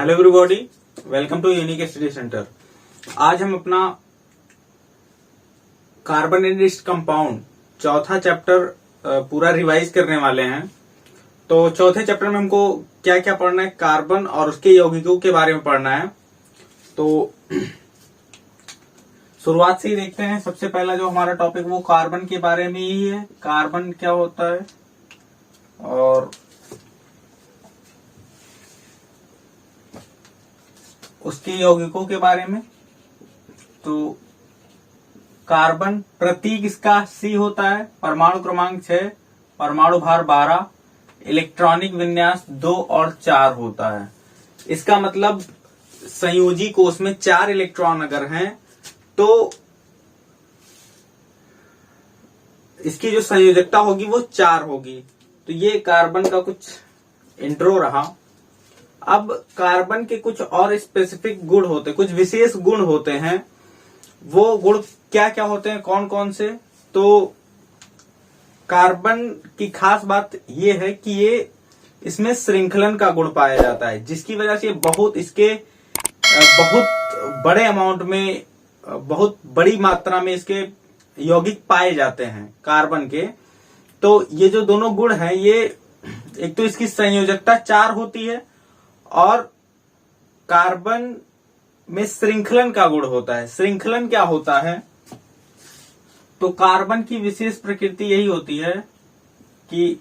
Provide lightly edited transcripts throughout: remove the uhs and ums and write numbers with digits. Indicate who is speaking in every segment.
Speaker 1: Hello everybody, welcome to unique study centre. आज हम अपना कार्बोनेटेड कंपाउंड चौथा चैप्टर पूरा रिवाइज करने वाले हैं। तो चौथे चैप्टर में हमको क्या क्या पढ़ना है, कार्बन और उसके यौगिकों के बारे में पढ़ना है। तो शुरुआत से ही देखते हैं। सबसे पहला जो हमारा टॉपिक वो कार्बन के बारे में ही है। कार्बन क्या होता है और उसके यौगिकों के बारे में। तो कार्बन प्रतीक इसका C होता है, परमाणु क्रमांक 6, परमाणु भार 12, इलेक्ट्रॉनिक विन्यास 2 और 4 होता है। इसका मतलब संयोजी कोष में 4 इलेक्ट्रॉन अगर हैं तो इसकी जो संयोजकता होगी वो 4 होगी। तो ये कार्बन का कुछ इंट्रो रहा। अब कार्बन के कुछ और स्पेसिफिक गुण होते हैं, कुछ विशेष गुण होते हैं। वो गुण क्या क्या होते हैं, कौन कौन से? तो कार्बन की खास बात ये है कि ये इसमें श्रृंखलन का गुण पाया जाता है, जिसकी वजह से बहुत बड़े अमाउंट में, बहुत बड़ी मात्रा में इसके यौगिक पाए जाते हैं कार्बन के। तो ये जो दोनों गुण हैं, ये एक तो इसकी संयोजकता 4 होती है और कार्बन में श्रृंखलन का गुण होता है। श्रृंखलन क्या होता है? तो कार्बन की विशेष प्रकृति यही होती है कि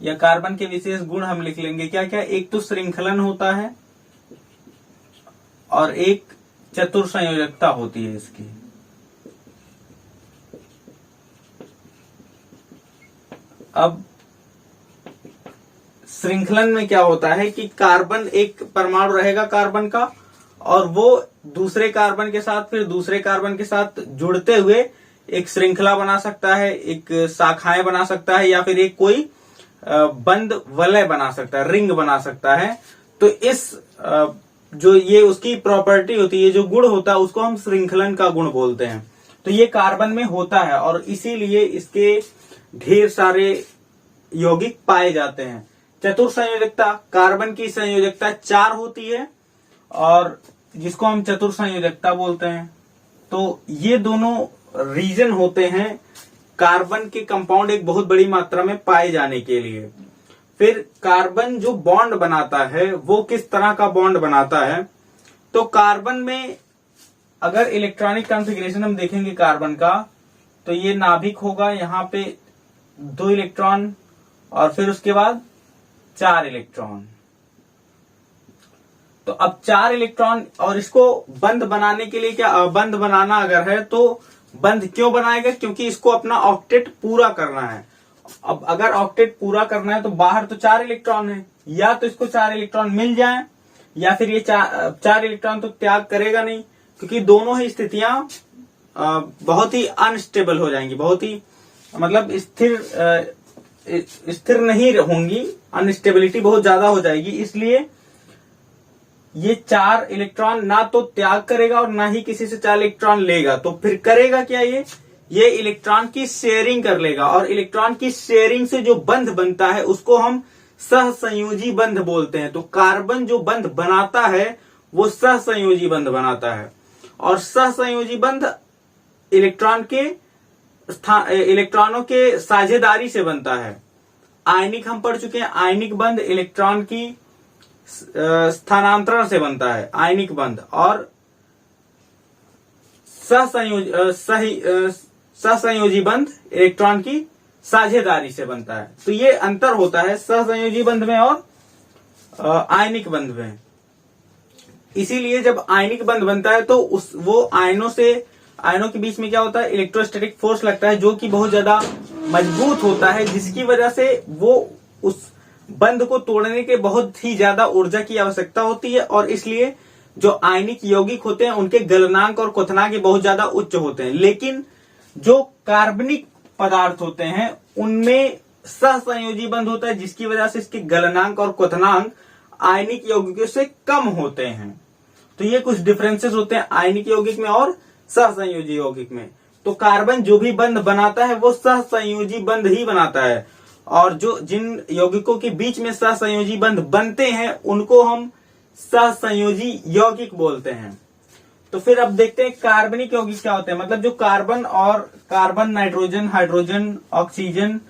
Speaker 1: या कार्बन के विशेष गुण हम लिख लेंगे क्या क्या। एक तो श्रृंखलन होता है और एक चतुर संयोजकता होती है इसकी। अब श्रृंखलन में क्या होता है कि कार्बन, एक परमाणु रहेगा कार्बन का और वो दूसरे कार्बन के साथ, फिर दूसरे कार्बन के साथ जुड़ते हुए एक श्रृंखला बना सकता है, एक शाखाएं बना सकता है, या फिर एक कोई बंद वलय बना सकता है, रिंग बना सकता है। तो इस जो ये उसकी प्रॉपर्टी होती है, जो गुण होता है, उसको हम श्रृंखलन का गुण बोलते हैं। तो ये कार्बन में होता है और इसीलिए इसके ढेर सारे यौगिक पाए जाते हैं। चतुर संयोजकता, कार्बन की संयोजकता 4 होती है और जिसको हम चतुर संयोजकता बोलते हैं। तो ये दोनों रीजन होते हैं कार्बन के कंपाउंड एक बहुत बड़ी मात्रा में पाए जाने के लिए। फिर कार्बन जो बॉन्ड बनाता है वो किस तरह का बॉन्ड बनाता है? तो कार्बन में अगर इलेक्ट्रॉनिक कॉन्फ़िगरेशन हम देखेंगे कार्बन का, तो ये नाभिक होगा, यहाँ पे 2 इलेक्ट्रॉन और फिर उसके बाद 4 इलेक्ट्रॉन। तो अब 4 इलेक्ट्रॉन, और इसको बंद बनाने के लिए क्या, बंद बनाना अगर है तो बंद क्यों बनाएगा? क्योंकि इसको अपना ऑक्टेट पूरा करना है। अब अगर ऑक्टेट पूरा करना है तो बाहर तो 4 इलेक्ट्रॉन है, या तो इसको 4 इलेक्ट्रॉन मिल जाए या फिर ये 4 इलेक्ट्रॉन तो त्याग करेगा नहीं, क्योंकि दोनों ही स्थितियां बहुत ही अनस्टेबल हो जाएंगी, बहुत ही मतलब स्थिर नहीं होंगी, अनस्टेबिलिटी बहुत ज्यादा हो जाएगी। इसलिए ये 4 इलेक्ट्रॉन ना तो त्याग करेगा और ना ही किसी से 4 इलेक्ट्रॉन लेगा। तो फिर करेगा क्या? ये इलेक्ट्रॉन की शेयरिंग कर लेगा, और इलेक्ट्रॉन की शेयरिंग से जो बंध बनता है उसको हम सहसंयोजी बंध बोलते हैं। तो कार्बन जो बंध बनाता है वो सहसंयोजी बंध बनाता है, और सहसंयोजी बंध इलेक्ट्रॉनों के साझेदारी से बनता है। आयनिक हम पढ़ चुके हैं, आयनिक बंध इलेक्ट्रॉन की स्थानांतरण से बनता है, आयनिक बंध। और सहसंयोजी बंध इलेक्ट्रॉन की साझेदारी से बनता है। तो ये अंतर होता है सहसंयोजी बंध में और आयनिक बंध में। इसीलिए जब आयनिक बंध बनता है तो वो आयनों के बीच में क्या होता है, इलेक्ट्रोस्टैटिक फोर्स लगता है, जो कि बहुत ज्यादा मजबूत होता है, जिसकी वजह से वो उस बंध को तोड़ने के बहुत ही ज्यादा ऊर्जा की आवश्यकता होती है। और इसलिए जो आयनिक यौगिक होते हैं उनके गलनांक और क्वथनांक बहुत ज्यादा उच्च होते हैं। लेकिन जो कार्बनिक पदार्थ होते हैं उनमें सहसंयोजी बंध होता है, जिसकी वजह से इसके गलनांक और क्वथनांक आयनिक यौगिकों से कम होते हैं। तो ये कुछ डिफरेंसेस होते हैं आयनिक यौगिक में और सहसंयोजी यौगिक में। तो कार्बन जो भी बंध बनाता है वो सहसंयोजी बंध ही बनाता है। और जो जिन यौगिकों के बीच में सहसंयोजी बंध बनते हैं उनको हम सहसंयोजी यौगिक बोलते हैं। तो फिर अब देखते हैं कार्बनिक यौगिक क्या होते हैं। मतलब जो कार्बन और कार्बन, नाइट्रोजन, हाइड्रोजन, ऑक्सीजन,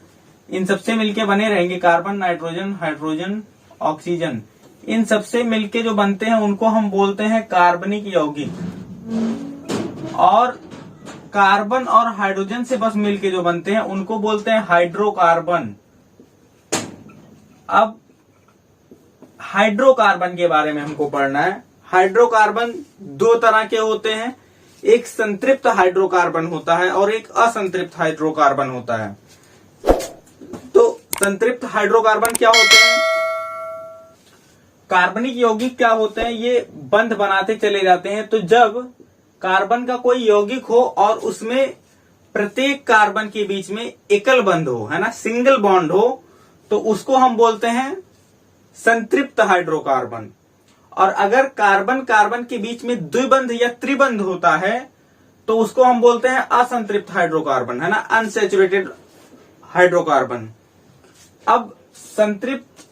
Speaker 1: इन सबसे मिलके बने रहेंगे। कार्बन, नाइट्रोजन, हाइड्रोजन, ऑक्सीजन, इन सबसे मिलके जो बनते हैं उनको हम बोलते हैं कार्बनिक यौगिक। और कार्बन और हाइड्रोजन से बस मिलके जो बनते हैं उनको बोलते हैं हाइड्रोकार्बन। अब हाइड्रोकार्बन के बारे में हमको पढ़ना है। हाइड्रोकार्बन दो तरह के होते हैं, एक संतृप्त हाइड्रोकार्बन होता है और एक असंतृप्त हाइड्रोकार्बन होता है। तो संतृप्त हाइड्रोकार्बन क्या होते हैं? कार्बनिक यौगिक क्या होते हैं? ये बंध बनाते चले जाते हैं। तो जब कार्बन का कोई यौगिक हो और उसमें प्रत्येक कार्बन के बीच में एकल बंध हो, है ना, सिंगल बॉन्ड हो, तो उसको हम बोलते हैं संतृप्त हाइड्रोकार्बन। और अगर कार्बन कार्बन के बीच में द्विबंध या त्रिबंध होता है तो उसको हम बोलते हैं असंतृप्त हाइड्रोकार्बन, है ना, अनसैचुरेटेड हाइड्रोकार्बन। अब संतृप्त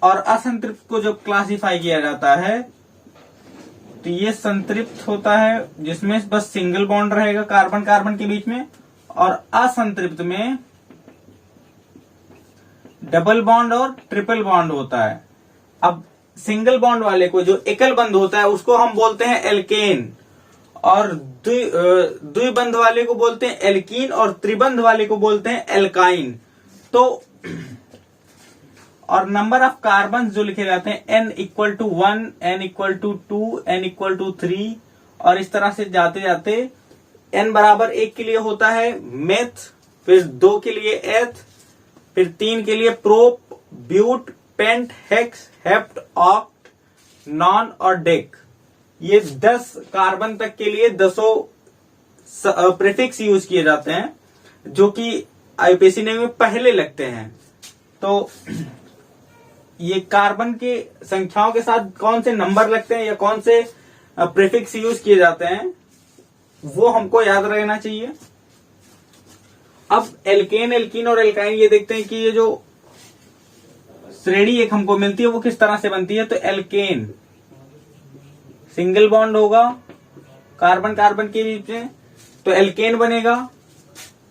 Speaker 1: और असंतृप्त को जब क्लासिफाई किया जाता है तो ये संतृप्त होता है जिसमें बस सिंगल बॉन्ड रहेगा कार्बन कार्बन के बीच में, और असंतृप्त में डबल बॉन्ड और ट्रिपल बॉन्ड होता है। अब सिंगल बॉन्ड वाले को, जो एकल बंध होता है, उसको हम बोलते हैं एल्केन, और द्विबंध वाले को बोलते हैं एल्कीन, और त्रिबंध वाले को बोलते हैं एल्काइन। तो और नंबर ऑफ कार्बन जो लिखे जाते हैं n = 1, n = 2, n = 3, और इस तरह से जाते जाते n = 1 के लिए होता है मेथ, फिर 2 के लिए एथ, फिर 3 के लिए prop, but, pent, hex, hept, oct, non और डेक। ये 10 कार्बन तक के लिए 10 प्रीफिक्स यूज किए जाते हैं जो कि आईयूपीएसी नेम में पहले लगते हैं। तो ये कार्बन के संख्याओं के साथ कौन से नंबर लगते हैं या कौन से प्रीफिक्स यूज किए जाते हैं वो हमको याद रहना चाहिए। अब एल्केन, एल्कीन और एल्काइन ये देखते हैं कि ये जो श्रेणी एक हमको मिलती है वो किस तरह से बनती है। तो एल्केन सिंगल बॉन्ड होगा कार्बन कार्बन के बीच में तो एल्केन बनेगा,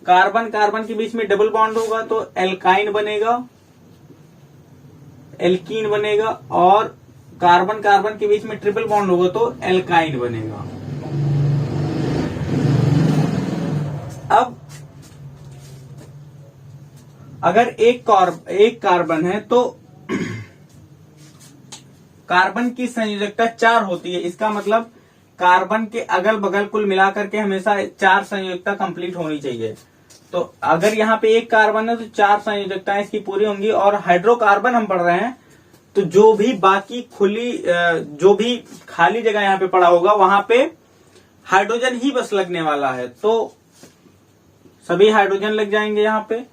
Speaker 1: कार्बन कार्बन के बीच में डबल बॉन्ड होगा तो एल्काइन बनेगा, एल्कीन बनेगा, और कार्बन कार्बन के बीच में ट्रिपल बॉन्ड होगा तो एल्काइन बनेगा। अब अगर एक कार्बन है तो कार्बन की संयोजकता 4 होती है। इसका मतलब कार्बन के अगल बगल कुल मिलाकर के हमेशा 4 संयोजकता कंप्लीट होनी चाहिए। तो अगर यहाँ पे एक कार्बन है तो 4 संयोजकताएं इसकी पूरी होंगी। और हाइड्रोकार्बन हम पढ़ रहे हैं तो जो भी बाकी जो भी खाली जगह यहाँ पे पड़ा होगा वहां पे हाइड्रोजन ही बस लगने वाला है, तो सभी हाइड्रोजन लग जाएंगे यहाँ पे।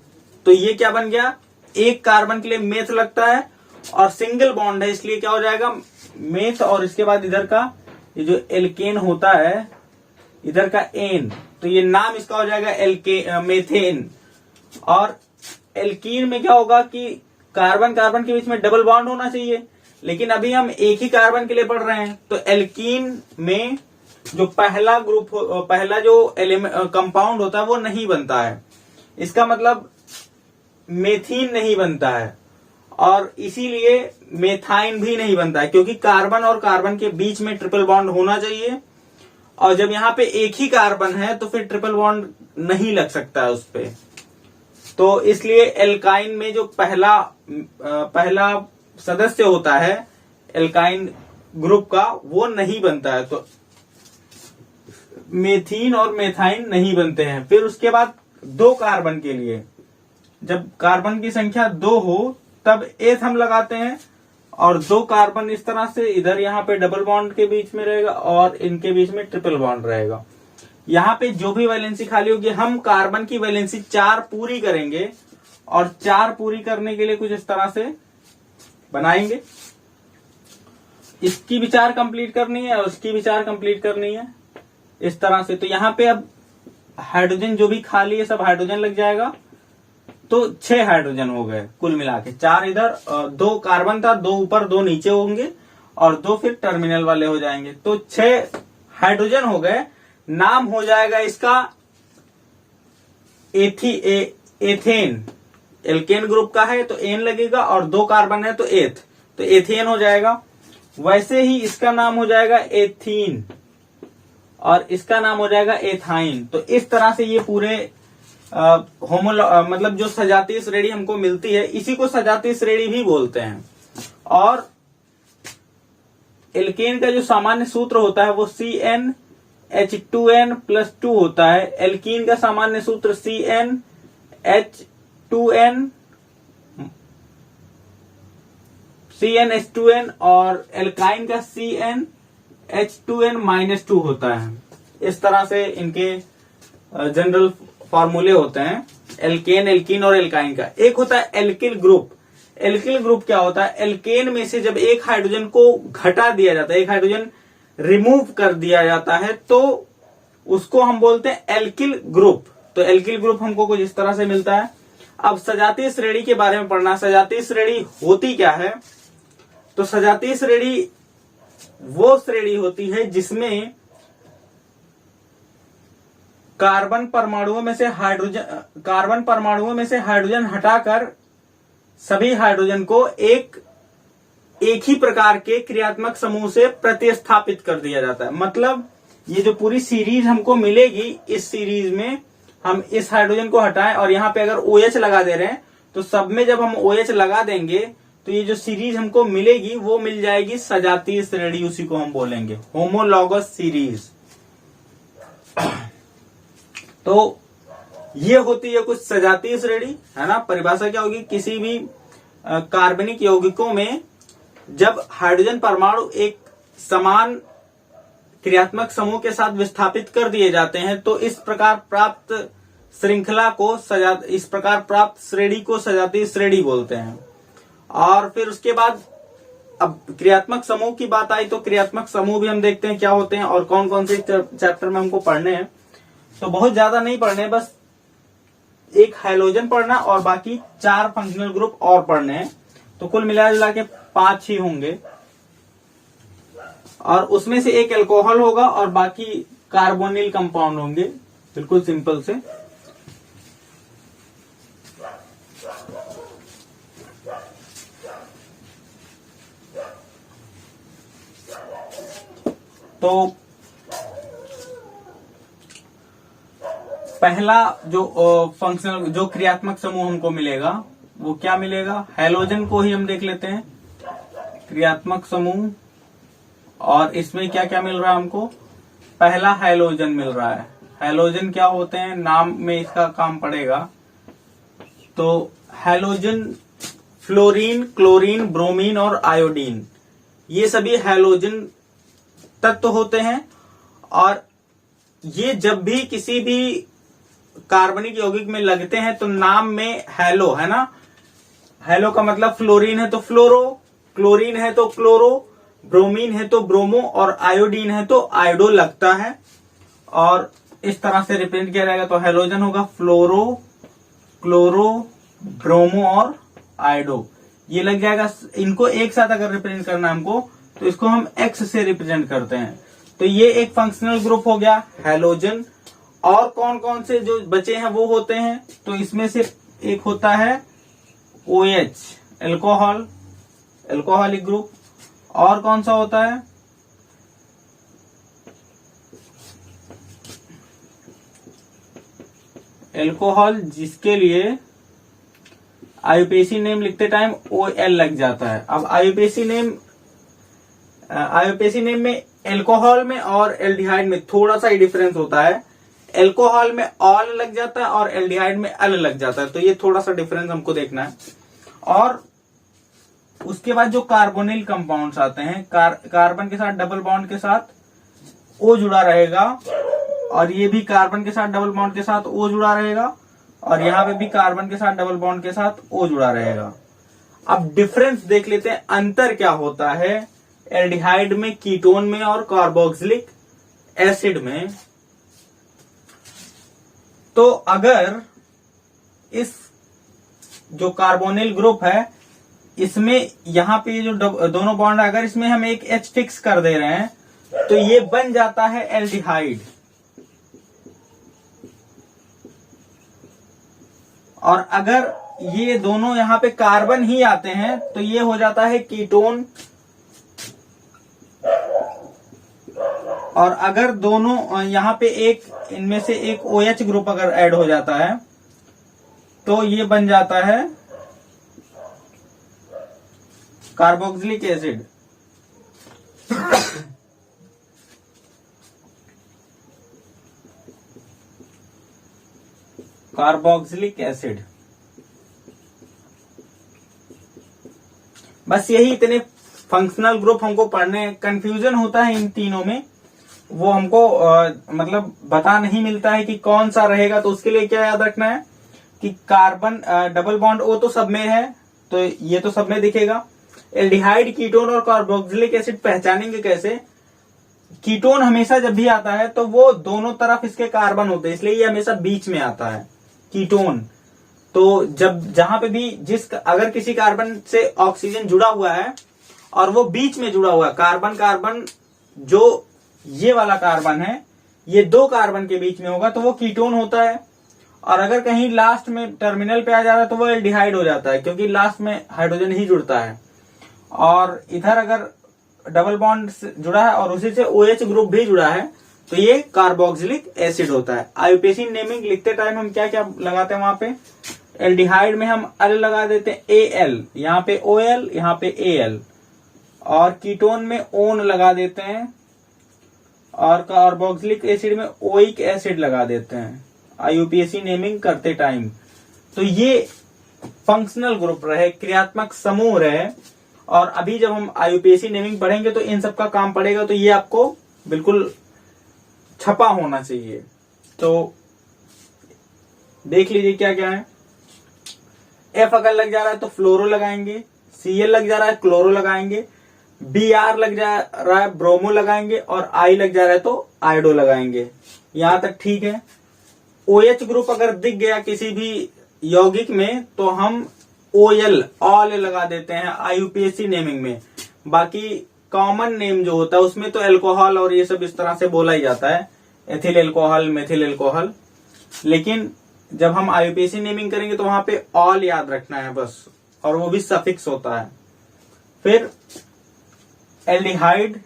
Speaker 1: तो ये क्या बन गया, एक कार्बन के लिए मेथ लगता है और सिंगल बॉन्ड है इसलिए क्या हो जाएगा मेथ, और इसके बाद इधर का ये जो एल्केन होता है इधर का एन, तो ये नाम इसका हो जाएगा मेथेन। और एल्कीन में क्या होगा कि कार्बन कार्बन के बीच में डबल बॉन्ड होना चाहिए, लेकिन अभी हम एक ही कार्बन के लिए पढ़ रहे हैं तो एल्कीन में जो पहला ग्रुप पहला जो कंपाउंड होता है वो नहीं बनता है। इसका मतलब मेथीन नहीं बनता है और इसीलिए मेथाइन भी नहीं बनता है, क्योंकि कार्बन और कार्बन के बीच में ट्रिपल बॉन्ड होना चाहिए। और जब यहाँ पे एक ही कार्बन है तो फिर ट्रिपल बॉन्ड नहीं लग सकता है उस पे। तो इसलिए एल्काइन में जो पहला सदस्य होता है एल्काइन ग्रुप का वो नहीं बनता है, तो मेथीन और मेथाइन नहीं बनते हैं। फिर उसके बाद 2 कार्बन के लिए जब कार्बन की संख्या 2 हो तब एथ हम लगाते हैं, और 2 कार्बन इस तरह से इधर यहाँ पे डबल बॉन्ड के बीच में रहेगा और इनके बीच में ट्रिपल बॉन्ड रहेगा। यहाँ पे जो भी वैलेंसी खाली होगी हम कार्बन की वैलेंसी 4 पूरी करेंगे, और 4 पूरी करने के लिए कुछ इस तरह से बनाएंगे। इसकी भी 4 कंप्लीट करनी है और उसकी भी 4 कंप्लीट करनी है इस तरह से। तो यहाँ पे अब हाइड्रोजन जो भी खाली है सब हाइड्रोजन लग जाएगा, तो 6 हाइड्रोजन हो गए कुल मिला के। 4 इधर, 2 कार्बन था, 2 ऊपर 2 नीचे होंगे और 2 फिर टर्मिनल वाले हो जाएंगे। तो 6 हाइड्रोजन हो गए। नाम हो जाएगा इसका एथेन। एल्केन ग्रुप का है तो एन लगेगा और 2 कार्बन है तो एथ, तो एथेन हो जाएगा। वैसे ही इसका नाम हो जाएगा एथीन और इसका नाम हो जाएगा एथाइन। तो इस तरह से ये पूरे मतलब जो सजातीय श्रेणी हमको मिलती है, इसी को सजातीय श्रेणी भी बोलते हैं। और एल्केन का जो सामान्य सूत्र होता है वो CnH2n+2 होता है। एल्कीन का सामान्य सूत्र CnH2n और एल्काइन का CnH2n-2 होता है। इस तरह से इनके जनरल फॉर्मूले होते हैं एल्केन, एल्कीन और एल्काइन का। एक होता है एल्किल ग्रुप। एल्किल ग्रुप क्या होता है? एल्केन में से जब एक हाइड्रोजन को घटा दिया जाता है, एक हाइड्रोजन रिमूव कर दिया जाता है, तो उसको हम बोलते हैं एल्किल ग्रुप। तो एल्किल ग्रुप हमको कुछ इस तरह से मिलता है। अब सजातीय श्रेणी के बारे में पढ़ना। सजातीय श्रेणी होती क्या है? तो सजातीय श्रेणी वो श्रेणी होती है जिसमें कार्बन परमाणुओं में से हाइड्रोजन हटाकर सभी हाइड्रोजन को एक ही प्रकार के क्रियात्मक समूह से प्रतिस्थापित कर दिया जाता है। मतलब ये जो पूरी सीरीज हमको मिलेगी, इस सीरीज में हम इस हाइड्रोजन को हटाएं और यहाँ पे अगर OH लगा दे रहे हैं, तो सब में जब हम OH लगा देंगे तो ये जो सीरीज हमको मिलेगी वो मिल जाएगी सजातीय श्रेणी। उसी को हम बोलेंगे होमोलॉगस सीरीज। तो ये होती है कुछ सजातीय श्रेणी, है ना। परिभाषा क्या होगी? किसी भी कार्बनिक यौगिकों में जब हाइड्रोजन परमाणु एक समान क्रियात्मक समूह के साथ विस्थापित कर दिए जाते हैं, तो इस प्रकार प्राप्त श्रृंखला को इस प्रकार प्राप्त श्रेणी को सजातीय श्रेणी बोलते हैं। और फिर उसके बाद अब क्रियात्मक समूह की बात आई, तो क्रियात्मक समूह भी हम देखते हैं क्या होते हैं और कौन कौन से चैप्टर में हमको पढ़ने हैं। तो बहुत ज्यादा नहीं पढ़ने, बस एक हैलोजन पढ़ना और बाकी 4 फंक्शनल ग्रुप और पढ़ने हैं। तो कुल मिला जुला के 5 ही होंगे और उसमें से एक अल्कोहल होगा और बाकी कार्बोनिल कंपाउंड होंगे, बिल्कुल सिंपल से। तो पहला जो फंक्शनल जो क्रियात्मक समूह हमको मिलेगा वो क्या मिलेगा? हैलोजन को ही हम देख लेते हैं, क्रियात्मक समूह। और इसमें क्या क्या मिल रहा है हमको? पहला हैलोजन मिल रहा है। हैलोजन क्या होते हैं? नाम में इसका काम पड़ेगा। तो हैलोजन फ्लोरीन, क्लोरीन, ब्रोमीन और आयोडीन, ये सभी हैलोजन तत्व होते हैं। और ये जब भी किसी भी कार्बनिक यौगिक में लगते हैं तो नाम में हैलो, है ना। हैलो का मतलब फ्लोरीन है तो फ्लोरो, क्लोरीन है तो क्लोरो, ब्रोमीन है तो ब्रोमो और आयोडीन है तो आयोडो लगता है। और इस तरह से रिप्रेजेंट किया जाएगा। तो हैलोजन होगा फ्लोरो, क्लोरो, ब्रोमो और आयोडो, ये लग जाएगा। इनको एक साथ अगर रिप्रेजेंट करना हमको तो इसको हम X से रिप्रेजेंट करते हैं। तो ये एक फंक्शनल ग्रुप हो गया हैलोजन। और कौन कौन से जो बचे हैं वो होते हैं? तो इसमें से एक होता है OH, एल्कोहल, एल्कोहलिक ग्रुप। और कौन सा होता है? एल्कोहल, जिसके लिए आईयूपीएसी नेम लिखते टाइम OL लग जाता है। अब आईयूपीएसी नेम में एल्कोहल में और एल्डिहाइड में थोड़ा सा ही डिफरेंस होता है। एल्कोहल में ऑल लग जाता है और एल्डिहाइड में अल लग जाता है। तो ये थोड़ा सा डिफरेंस हमको देखना है। और उसके बाद जो कार्बोनिल कंपाउंड्स आते हैं, कार्बन के साथ डबल बॉन्ड के साथ O जुड़ा रहेगा और ये भी कार्बन के साथ डबल बॉन्ड के साथ O जुड़ा रहेगा और यहाँ पे भी कार्बन के साथ डबल बॉन्ड के साथ O जुड़ा रहेगा। अब डिफरेंस देख लेते हैं, अंतर क्या होता है एल्डिहाइड में, कीटोन में और कार्बोक्सिलिक एसिड में। तो अगर इस जो कार्बोनिल ग्रुप है इसमें यहाँ पे जो दोनों बॉन्ड अगर इसमें हम एक H फिक्स कर दे रहे हैं तो ये बन जाता है एल्डिहाइड। और अगर ये दोनों यहाँ पे कार्बन ही आते हैं तो ये हो जाता है कीटोन। और अगर दोनों यहाँ पे एक इनमें से एक OH ग्रुप अगर ऐड हो जाता है तो ये बन जाता है कार्बोक्सिलिक एसिड। Carboxylic acid. बस यही इतने फंक्शनल ग्रुप हमको पढ़ने, कंफ्यूजन होता है इन तीनों में, वो हमको मतलब बता नहीं मिलता है कि कौन सा रहेगा। तो उसके लिए क्या याद रखना है कि कार्बन डबल बॉन्ड O तो सब में है तो ये तो सब में दिखेगा। एल्डिहाइड, कीटोन और कार्बोक्सिलिक एसिड पहचानेंगे कैसे? कीटोन हमेशा जब भी आता है तो वो दोनों तरफ इसके कार्बन होते हैं, इसलिए ये हमेशा बीच में आता है कीटोन। तो जब जहां पे भी अगर किसी कार्बन से ऑक्सीजन जुड़ा हुआ है और वो बीच में जुड़ा हुआ है, कार्बन जो ये वाला कार्बन है ये दो कार्बन के बीच में होगा तो वो कीटोन होता है। और अगर कहीं लास्ट में टर्मिनल पे आ जा रहा है तो वो एल्डिहाइड हो जाता है, क्योंकि लास्ट में हाइड्रोजन ही जुड़ता है। और इधर अगर डबल बॉन्ड जुड़ा है और उसी से OH ग्रुप भी जुड़ा है तो ये कार्बोक्सिलिक एसिड होता है। आईयूपीएसी नेमिंग लिखते टाइम हम क्या क्या लगाते हैं वहां पे? एल्डिहाइड में हम अल लगा देते हैं AL, यहाँ पे OL, यहाँ पे AL। और कीटोन में ओन लगा देते हैं और कार्बोक्सिलिक एसिड में ओइक एसिड लगा देते हैं आईयूपीएसी नेमिंग करते टाइम। तो ये फंक्शनल ग्रुप रहे, क्रियात्मक समूह रहे। और अभी जब हम आईयूपीएसी नेमिंग पढ़ेंगे तो इन सब का काम पड़ेगा, तो ये आपको बिल्कुल छपा होना चाहिए। तो देख लीजिए क्या क्या है। F अगर लग जा रहा है तो फ्लोरो लगाएंगे, Cl लग जा रहा है क्लोरो लगाएंगे, Br लग जा रहा है ब्रोमो लगाएंगे, और I लग जा रहा है तो आयोडो लगाएंगे। यहां तक ठीक है। OH ग्रुप अगर दिख गया किसी भी यौगिक में तो हम OL ऑल लगा देते हैं आईयूपीएसी नेमिंग में। बाकी कॉमन नेम जो होता है उसमें तो एल्कोहल और ये सब इस तरह से बोला ही जाता है, एथिल एल्कोहल, मेथिल एल्कोहल। लेकिन जब हम आईयूपीएसी नेमिंग करेंगे तो वहां पे ऑल याद रखना है बस, और वो भी सफिक्स होता है। फिर एल्डिहाइड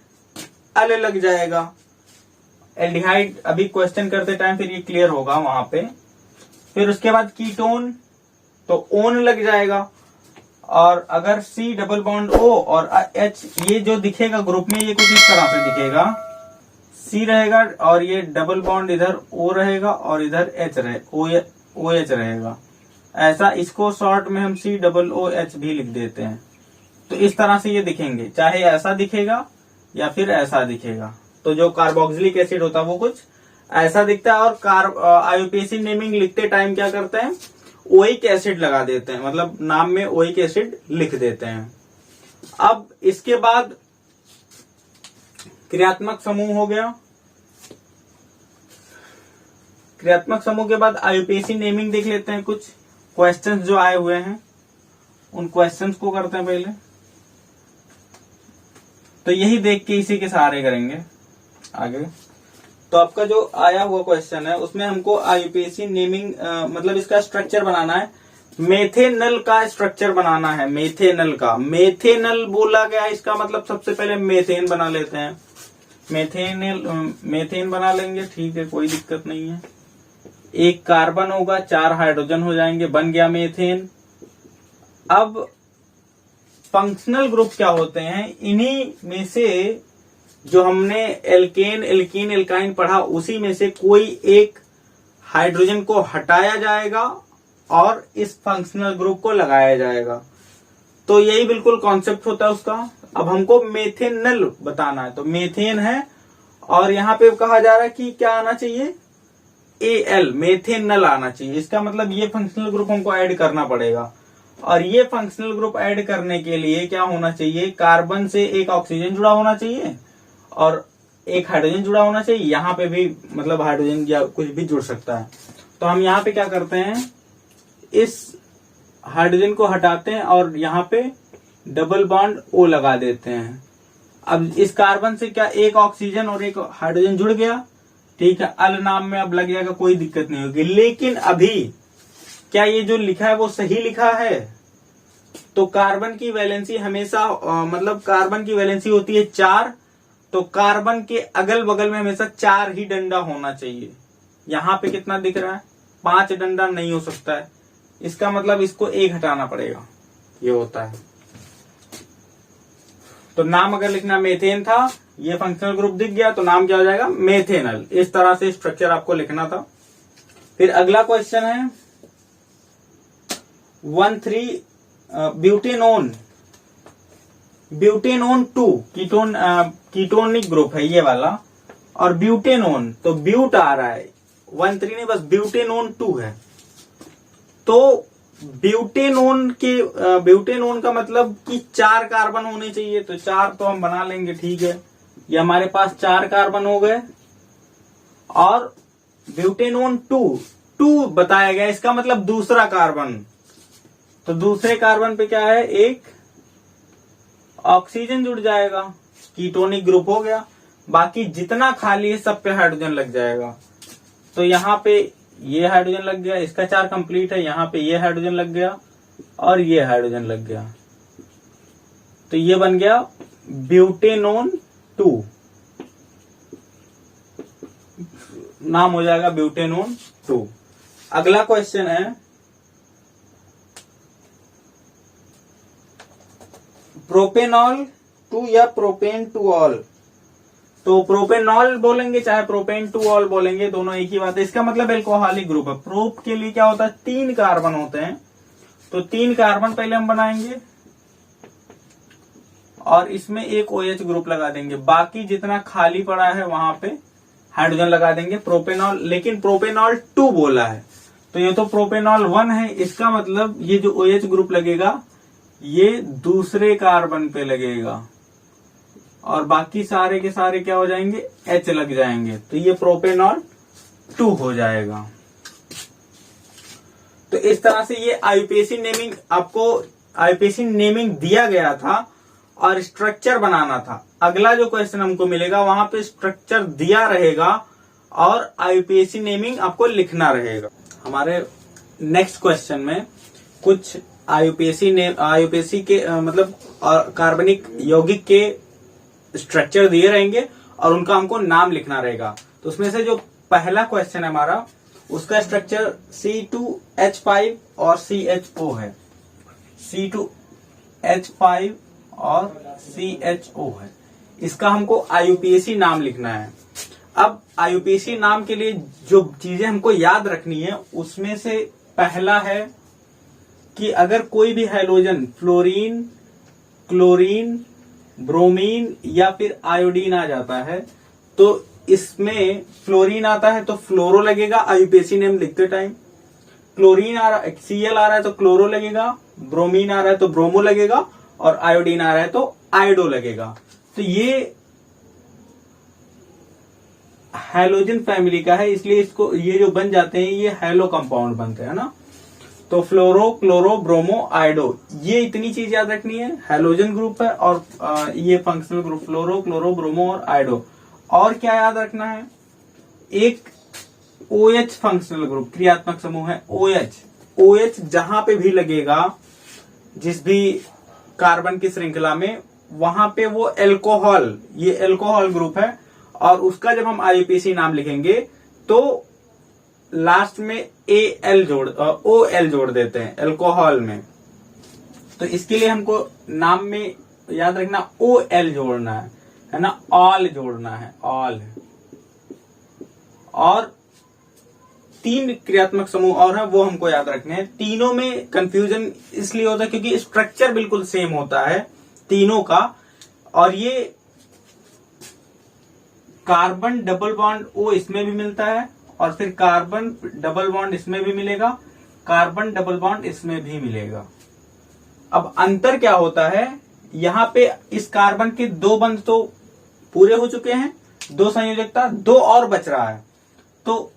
Speaker 1: अल लग जाएगा। एल्डिहाइड अभी क्वेश्चन करते टाइम फिर ये क्लियर होगा वहां पे। फिर उसके बाद कीटोन तो ओन लग जाएगा। और अगर C डबल बॉन्ड O और H ये जो दिखेगा ग्रुप में ये कुछ इस तरह से दिखेगा, C रहेगा और ये डबल बॉन्ड इधर O रहेगा और इधर OH रहेगा। ऐसा इसको शॉर्ट में हम C डबल OH भी लिख देते हैं। तो इस तरह से ये दिखेंगे, चाहे ऐसा दिखेगा या फिर ऐसा दिखेगा। तो जो कार्बोक्सिलिक एसिड होता है वो कुछ ऐसा दिखता है। और आईयूपीएसी नेमिंग लिखते टाइम क्या करते हैं? ओइक एसिड लगा देते हैं, मतलब नाम में ओइक एसिड लिख देते हैं। अब इसके बाद क्रियात्मक समूह हो गया। क्रियात्मक समूह के बाद आईयूपीएसी नेमिंग देख लेते हैं। कुछ क्वेश्चंस जो आए हुए हैं उन क्वेश्चंस को करते हैं पहले। तो यही देख के इसी के सहारे करेंगे आगे। तो आपका जो आया हुआ क्वेश्चन है उसमें हमको आईयूपीएसी नेमिंग मतलब इसका स्ट्रक्चर बनाना है। मेथेनल का स्ट्रक्चर बनाना है। मेथेनल का, मेथेनल बोला गया, इसका मतलब सबसे पहले मेथेन बना लेते हैं। मेथेन बना लेंगे, ठीक है, कोई दिक्कत नहीं है। एक कार्बन होगा, 4 हाइड्रोजन हो जाएंगे, बन गया मेथेन। अब फंक्शनल ग्रुप क्या होते हैं? इन्हीं में से जो हमने एल्केन, एल्कीन, एल्काइन पढ़ा उसी में से कोई एक हाइड्रोजन को हटाया जाएगा और इस फंक्शनल ग्रुप को लगाया जाएगा। तो यही बिल्कुल कॉन्सेप्ट होता है उसका। अब हमको मेथेनल बताना है, तो मेथेन है और यहाँ पे कहा जा रहा है कि क्या आना चाहिए? AL, मेथेनल आना चाहिए। इसका मतलब ये फंक्शनल ग्रुप हमको ऐड करना पड़ेगा। और ये फंक्शनल ग्रुप ऐड करने के लिए क्या होना चाहिए? कार्बन से एक ऑक्सीजन जुड़ा होना चाहिए और एक हाइड्रोजन जुड़ा होना चाहिए। यहाँ पे भी मतलब हाइड्रोजन या कुछ भी जुड़ सकता है। तो हम यहाँ पे क्या करते हैं? इस हाइड्रोजन को हटाते हैं और यहाँ पे डबल बॉन्ड O लगा देते हैं। अब इस कार्बन से क्या एक ऑक्सीजन और एक हाइड्रोजन जुड़ गया, ठीक है, अल नाम में अब लग जाएगा, कोई दिक्कत नहीं होगी। लेकिन अभी क्या ये जो लिखा है वो सही लिखा है? तो कार्बन की वैलेंसी हमेशा मतलब कार्बन की वैलेंसी होती है 4, तो कार्बन के अगल बगल में हमेशा 4 ही डंडा होना चाहिए। यहाँ पे कितना दिख रहा है? 5 डंडा नहीं हो सकता है, इसका मतलब इसको 1 हटाना पड़ेगा, ये होता है। तो नाम अगर लिखना मेथेन था, ये फंक्शनल ग्रुप दिख गया तो नाम क्या हो जाएगा? मेथेनल। इस तरह से स्ट्रक्चर आपको लिखना था। फिर अगला क्वेश्चन है 13 ब्यूटेनोन। ब्यूटेनोन 2 कीटोनिक ग्रुप है ये वाला, और ब्यूटेनोन तो ब्यूट आ रहा है, 13 नहीं, बस ब्यूटेनोन 2 है। तो ब्यूटेनोन का मतलब कि 4 कार्बन होने चाहिए, तो 4 तो हम बना लेंगे, ठीक है। ये हमारे पास 4 कार्बन हो गए। और ब्यूटेनोन 2 बताया गया, इसका मतलब दूसरा कार्बन। तो दूसरे कार्बन पे क्या है? एक ऑक्सीजन जुड़ जाएगा, कीटोनिक ग्रुप हो गया। बाकी जितना खाली है सब पे हाइड्रोजन लग जाएगा। तो यहाँ पे ये हाइड्रोजन लग गया, इसका 4 कंप्लीट है। यहाँ पे ये हाइड्रोजन लग गया और ये हाइड्रोजन लग गया, तो ये बन गया ब्यूटेनोन 2, नाम हो जाएगा ब्यूटेनोन 2। अगला क्वेश्चन है प्रोपेनॉल 2 या प्रोपेन टू ऑल। तो प्रोपेनॉल बोलेंगे चाहे प्रोपेन टू ऑल बोलेंगे, दोनों एक ही बात है। इसका मतलब एल्कोहलिक ग्रुप है। प्रोप के लिए क्या होता है? 3 कार्बन होते हैं, तो 3 कार्बन पहले हम बनाएंगे और इसमें एक OH ग्रुप लगा देंगे। बाकी जितना खाली पड़ा है वहां पे हाइड्रोजन लगा देंगे। प्रोपेनॉल, लेकिन प्रोपेनॉल 2 बोला है, तो ये तो प्रोपेनॉल 1 है। इसका मतलब ये जो OH ग्रुप लगेगा ये दूसरे कार्बन पे लगेगा और बाकी सारे के सारे क्या हो जाएंगे? H लग जाएंगे, तो ये प्रोपेनॉल 2 हो जाएगा। तो इस तरह से ये आईयूपीएसी नेमिंग, आपको आईयूपीएसी नेमिंग दिया गया था और स्ट्रक्चर बनाना था। अगला जो क्वेश्चन हमको मिलेगा वहां पे स्ट्रक्चर दिया रहेगा और आईयूपीएसी नेमिंग आपको लिखना रहेगा। हमारे नेक्स्ट क्वेश्चन में कुछ आईयूपीएसी के मतलब कार्बनिक यौगिक के स्ट्रक्चर दिए रहेंगे और उनका हमको नाम लिखना रहेगा। तो उसमें से जो पहला क्वेश्चन है हमारा, उसका स्ट्रक्चर C2H5 और CHO है। C2H5 और CHO है। इसका हमको आईयूपीएसी नाम लिखना है। अब आईयूपीएसी नाम के लिए जो चीजें हमको याद रखनी है उसमें से पहला है कि अगर कोई भी हैलोजन फ्लोरीन, क्लोरीन, ब्रोमीन या फिर आयोडीन आ जाता है तो इसमें फ्लोरीन आता है तो फ्लोरो लगेगा आईयूपीएसी नेम लिखते टाइम। क्लोरीन आ रहा है, Cl आ रहा है तो क्लोरो लगेगा, ब्रोमीन आ रहा है तो ब्रोमो लगेगा और आयोडीन आ रहा है तो आयोडो लगेगा। तो ये हैलोजन फैमिली का है, इसलिए इसको ये जो बन जाते हैं ये हैलो कंपाउंड बनते हैं ना। तो फ्लोरो, क्लोरो, ब्रोमो, आयोडो, ये इतनी चीज याद रखनी है। हैलोजन ग्रुप है और ये फंक्शनल ग्रुप फ्लोरो, क्लोरो, ब्रोमो और आयोडो। और क्या याद रखना है? एक OH फंक्शनल ग्रुप, क्रियात्मक समूह है OH जहां पे भी लगेगा जिस भी कार्बन की श्रृंखला में, वहां पे वो एल्कोहल, ये एल्कोहल ग्रुप है और उसका जब हम आईयूपीएसी नाम लिखेंगे तो लास्ट में OL जोड़ देते हैं एल्कोहल में। तो इसके लिए हमको नाम में याद रखना OL जोड़ना है ना, ऑल जोड़ना है, ऑल। और 3 क्रियात्मक समूह और हैं वो हमको याद रखने हैं। तीनों में कंफ्यूजन इसलिए होता है क्योंकि स्ट्रक्चर बिल्कुल सेम होता है तीनों का। और ये कार्बन डबल बॉन्ड O इसमें भी मिलता है और फिर कार्बन डबल बॉन्ड इसमें भी मिलेगा, कार्बन डबल बॉन्ड इसमें भी मिलेगा। अब अंतर क्या होता है? यहां पे इस कार्बन के 2 बंध तो पूरे हो चुके हैं, 2 संयोजकता, 2 और बच रहा है। तो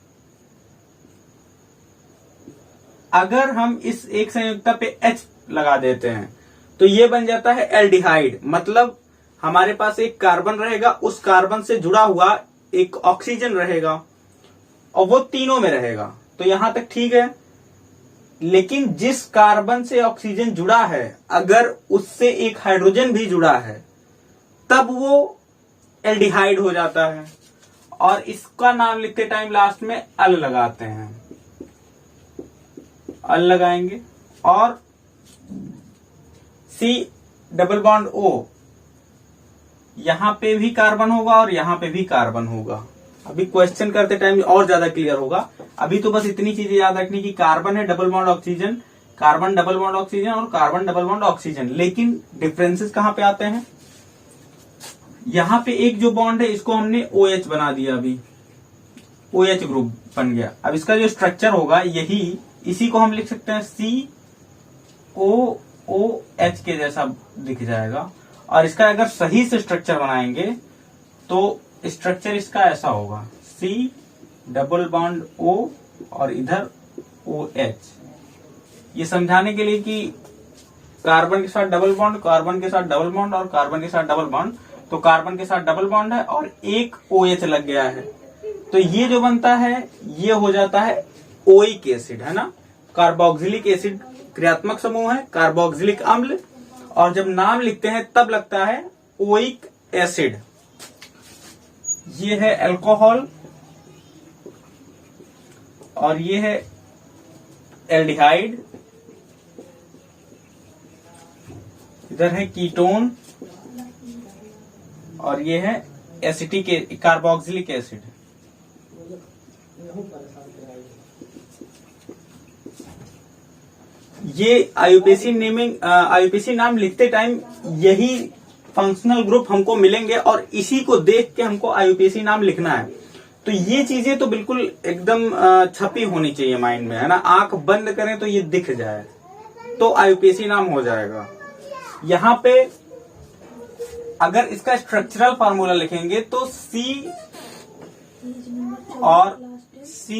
Speaker 1: अगर हम इस एक संयुक्ता पे H लगा देते हैं तो ये बन जाता है एल्डिहाइड। मतलब हमारे पास एक कार्बन रहेगा, उस कार्बन से जुड़ा हुआ एक ऑक्सीजन रहेगा और वो तीनों में रहेगा। तो यहां तक ठीक है। लेकिन जिस कार्बन से ऑक्सीजन जुड़ा है अगर उससे एक हाइड्रोजन भी जुड़ा है तब वो एल्डिहाइड हो जाता है। और इसका नाम लिखते टाइम लास्ट में अल लगाते हैं, अल लगाएंगे। और C डबल बॉन्ड O, यहां पे भी कार्बन होगा और यहां पे भी कार्बन होगा। अभी क्वेश्चन करते टाइम और ज्यादा क्लियर होगा। अभी तो बस इतनी चीजें याद रखनी कि कार्बन है double bond oxygen, carbon double bond oxygen और कार्बन डबल बॉन्ड ऑक्सीजन। लेकिन डिफरेंसेस कहां पे आते हैं? यहां पे एक जो बॉन्ड है इसको हमने OH बना दिया, अभी OH ग्रुप बन गया। अब इसका जो स्ट्रक्चर होगा यही, इसी को हम लिख सकते हैं COOH के जैसा दिख जाएगा। और इसका अगर सही से स्ट्रक्चर बनाएंगे तो स्ट्रक्चर इसका ऐसा होगा, C डबल बॉन्ड O और इधर OH। ये समझाने के लिए कि कार्बन के साथ डबल बॉन्ड, कार्बन के साथ डबल बॉन्ड और कार्बन के साथ डबल बॉन्ड, तो कार्बन के साथ डबल बॉन्ड है और एक OH लग गया है, तो ये जो बनता है ये हो जाता है ओइक एसिड, है ना। कार्बोक्सिलिक एसिड क्रियात्मक समूह है, कार्बोक्सिलिक अम्ल, और जब नाम लिखते हैं तब लगता है ओइक एसिड। ये है अल्कोहल और ये है एल्डिहाइड, इधर है कीटोन और ये है एसिटिक कार्बोक्सिलिक एसिड। ये आईयूपीएसी नेमिंग, आईयूपीएसी नाम लिखते टाइम यही फंक्शनल ग्रुप हमको मिलेंगे और इसी को देख के हमको आईयूपीएसी नाम लिखना है। तो ये चीजें तो बिल्कुल एकदम छपी होनी चाहिए माइंड में, है ना। आंख बंद करें तो ये दिख जाए तो आईयूपीएसी नाम हो जाएगा। यहां पे अगर इसका स्ट्रक्चरल फार्मूला लिखेंगे तो C और C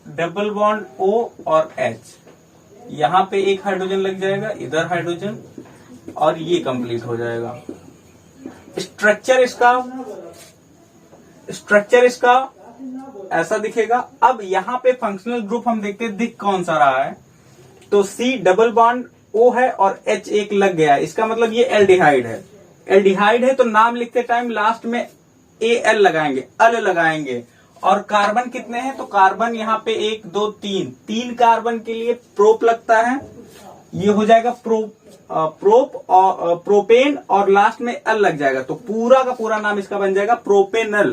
Speaker 1: डबल बॉन्ड O और H, यहां पे एक हाइड्रोजन लग जाएगा, इधर हाइड्रोजन, और ये कंप्लीट हो जाएगा। स्ट्रक्चर इसका ऐसा दिखेगा। अब यहाँ पे फंक्शनल ग्रुप हम देखते हैं दिख कौन सा रहा है, तो C डबल बॉन्ड O है और H एक लग गया है, इसका मतलब ये एल्डिहाइड है। एल्डिहाइड है तो नाम लिखते टाइम लास्ट में AL लगाएंगे, अल लगाएंगे। और कार्बन कितने हैं, तो कार्बन यहाँ पे 1 2 3, 3 कार्बन के लिए प्रोप लगता है, ये हो जाएगा प्रोप और प्रोपेन, और लास्ट में अल लग जाएगा, तो पूरा का पूरा नाम इसका बन जाएगा प्रोपेनल।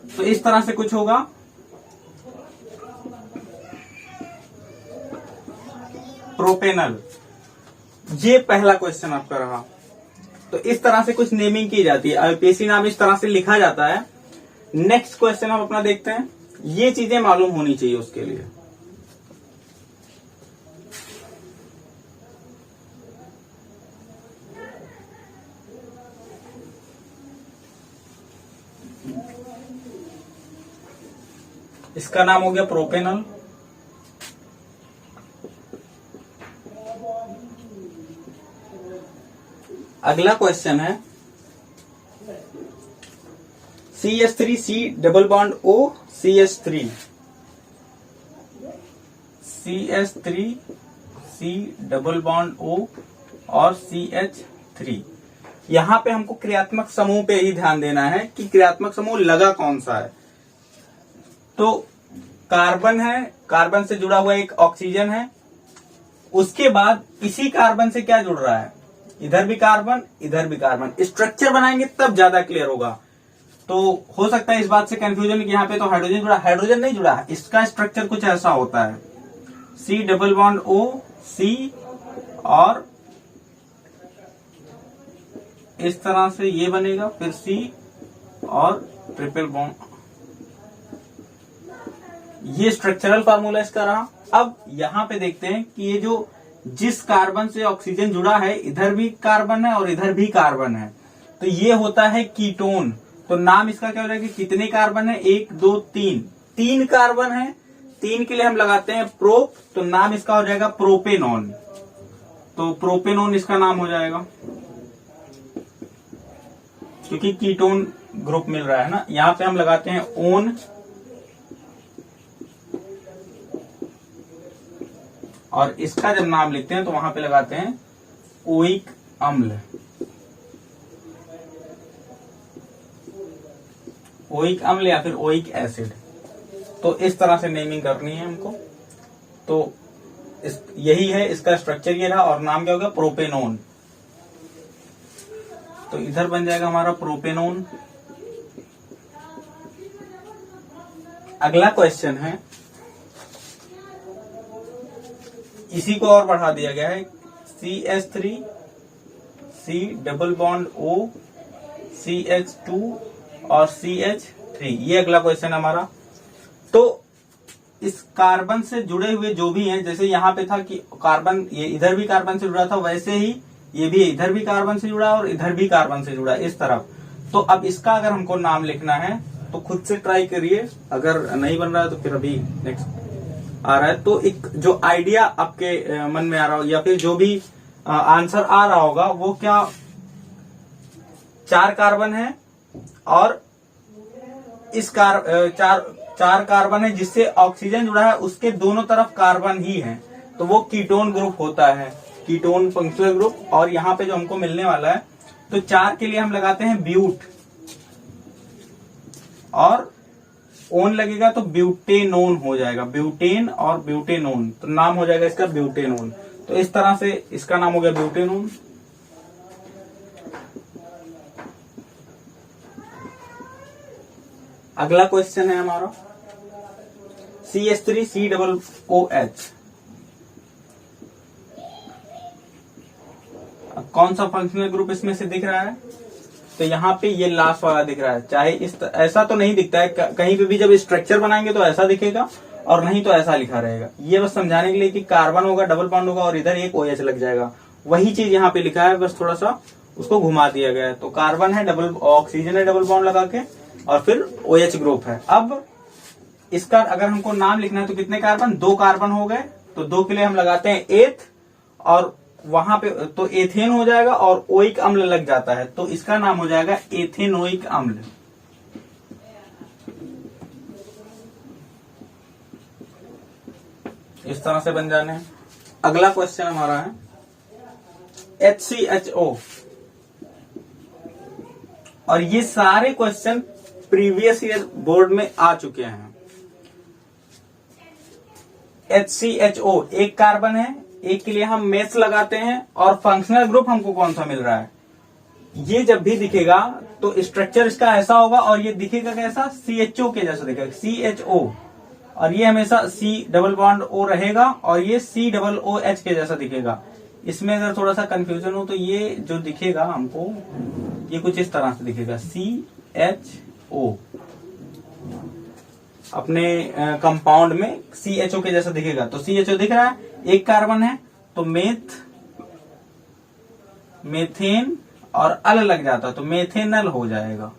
Speaker 1: तो इस तरह से कुछ होगा। प्रोपेनल, ये पहला क्वेश्चन आपका रहा। तो इस तरह से कुछ नेमिंग की जाती है, आईयूपीएसी नाम इस तरह से लिखा जाता है। नेक्स्ट क्वेश्चन हम अपना देखते हैं, ये चीजें मालूम होनी चाहिए उसके लिए। इसका नाम हो गया प्रोपेनल। अगला क्वेश्चन है CH3 C double bond O CH3, CH3 C double bond O और CH3। यहां पे हमको क्रियात्मक समूह पे ही ध्यान देना है कि क्रियात्मक समूह लगा कौन सा है। तो कार्बन है, कार्बन से जुड़ा हुआ एक ऑक्सीजन है, उसके बाद इसी कार्बन से क्या जुड़ रहा है, इधर भी कार्बन इधर भी कार्बन। स्ट्रक्चर बनाएंगे तब ज्यादा क्लियर होगा। तो हो सकता है इस बात से कंफ्यूजन कि यहाँ पे तो हाइड्रोजन जुड़ा, हाइड्रोजन नहीं जुड़ा है। इसका स्ट्रक्चर कुछ ऐसा होता है, C double bond O C, और इस तरह से ये बनेगा, फिर C और ट्रिपल बॉन्ड। ये स्ट्रक्चरल फार्मूला इसका रहा। अब यहां पे देखते हैं कि ये जो जिस कार्बन से ऑक्सीजन जुड़ा है, इधर भी कार्बन है और इधर भी कार्बन है, तो ये होता है कीटोन। तो नाम इसका क्या हो जाएगा, कितने कार्बन है, 1 2 3, 3 कार्बन है, 3 के लिए हम लगाते हैं प्रोप, तो नाम इसका हो जाएगा प्रोपेनॉन। तो प्रोपेनॉन इसका नाम हो जाएगा, क्योंकि कीटोन ग्रुप मिल रहा है ना। यहां पे हम लगाते हैं ओन, और इसका जब नाम लिखते हैं तो वहां पे लगाते हैं ओइक अम्ल। ओइक अम्ल या फिर ओइक एसिड। तो इस तरह से नेमिंग करनी है हमको। तो यही है इसका स्ट्रक्चर, ये रहा, और नाम क्या होगा प्रोपेनोन। तो इधर बन जाएगा हमारा प्रोपेनोन। अगला क्वेश्चन है, इसी को और बढ़ा दिया गया है, CH3 C double bond O CH2 और CH3। ये अगला क्वेश्चन हमारा। तो इस कार्बन से जुड़े हुए जो भी हैं, जैसे यहाँ पे था कि कार्बन ये इधर भी कार्बन से जुड़ा था, वैसे ही ये भी इधर भी कार्बन से जुड़ा और इधर भी कार्बन से जुड़ा इस तरफ। तो अब इसका अगर हमको नाम लिखना है तो खुद से ट्राई करिए, अगर नहीं बन रहा है तो फिर अभी नेक्स्ट आ रहा है तो एक जो आइडिया आपके मन में आ रहा हो या फिर जो भी आंसर आ रहा होगा वो क्या, 4 कार्बन है और इस चार कार्बन है जिससे ऑक्सीजन जुड़ा है, उसके दोनों तरफ कार्बन ही है, तो वो कीटोन ग्रुप होता है, कीटोन फंक्शनल ग्रुप। और यहाँ पे जो हमको मिलने वाला है, तो 4 के लिए हम लगाते हैं ब्यूट, और ओन लगेगा तो ब्यूटेनोन हो जाएगा, ब्यूटेन और ब्यूटेनोन, तो नाम हो जाएगा इसका ब्यूटेनोन। तो इस तरह से इसका नाम हो गया ब्यूटेनोन। अगला क्वेश्चन है हमारा CH3 COOH। कौन सा फंक्शनल ग्रुप इसमें से दिख रहा है, तो यहाँ पे ये लास्ट वाला दिख रहा है। चाहे ऐसा तो नहीं दिखता है, कहीं पे भी जब स्ट्रक्चर बनाएंगे तो ऐसा दिखेगा और नहीं तो ऐसा लिखा रहेगा। ये बस समझाने के लिए कि कार्बन होगा, डबल बॉन्ड होगा और इधर एक OH लग जाएगा, वही चीज यहाँ पे लिखा है, बस थोड़ा सा उसको घुमा दिया गया है। तो कार्बन है, डबल ऑक्सीजन है डबल बॉन्ड लगा के, और फिर OH ग्रुप है। अब इसका अगर हमको नाम लिखना है तो कितने कार्बन, 2 कार्बन हो गए, तो 2 के लिए हम लगाते हैं एथ, और वहां पे तो एथेन हो जाएगा और ओइक अम्ल लग जाता है, तो इसका नाम हो जाएगा एथेनोइक अम्ल। इस तरह से बन जाने हैं। अगला क्वेश्चन हमारा है HCHO, और ये सारे क्वेश्चन प्रीवियस ईयर बोर्ड में आ चुके हैं। HCHO एक कार्बन है, एक के लिए हम मेथ लगाते हैं, और फंक्शनल ग्रुप हमको कौन सा मिल रहा है, ये जब भी दिखेगा तो स्ट्रक्चर इसका ऐसा होगा, और ये दिखेगा कैसा, CHO के जैसा दिखेगा, CHO, और ये हमेशा C डबल बॉन्ड O रहेगा, और ये C डबल OH के जैसा दिखेगा। इसमें अगर थोड़ा सा कंफ्यूजन हो तो ये जो दिखेगा हमको, ये कुछ इस तरह से दिखेगा, CHO अपने कंपाउंड में CHO के जैसा दिखेगा। तो CHO दिख रहा है, एक कार्बन है, तो मेथेन और अल लग जाता तो मेथेनल हो जाएगा।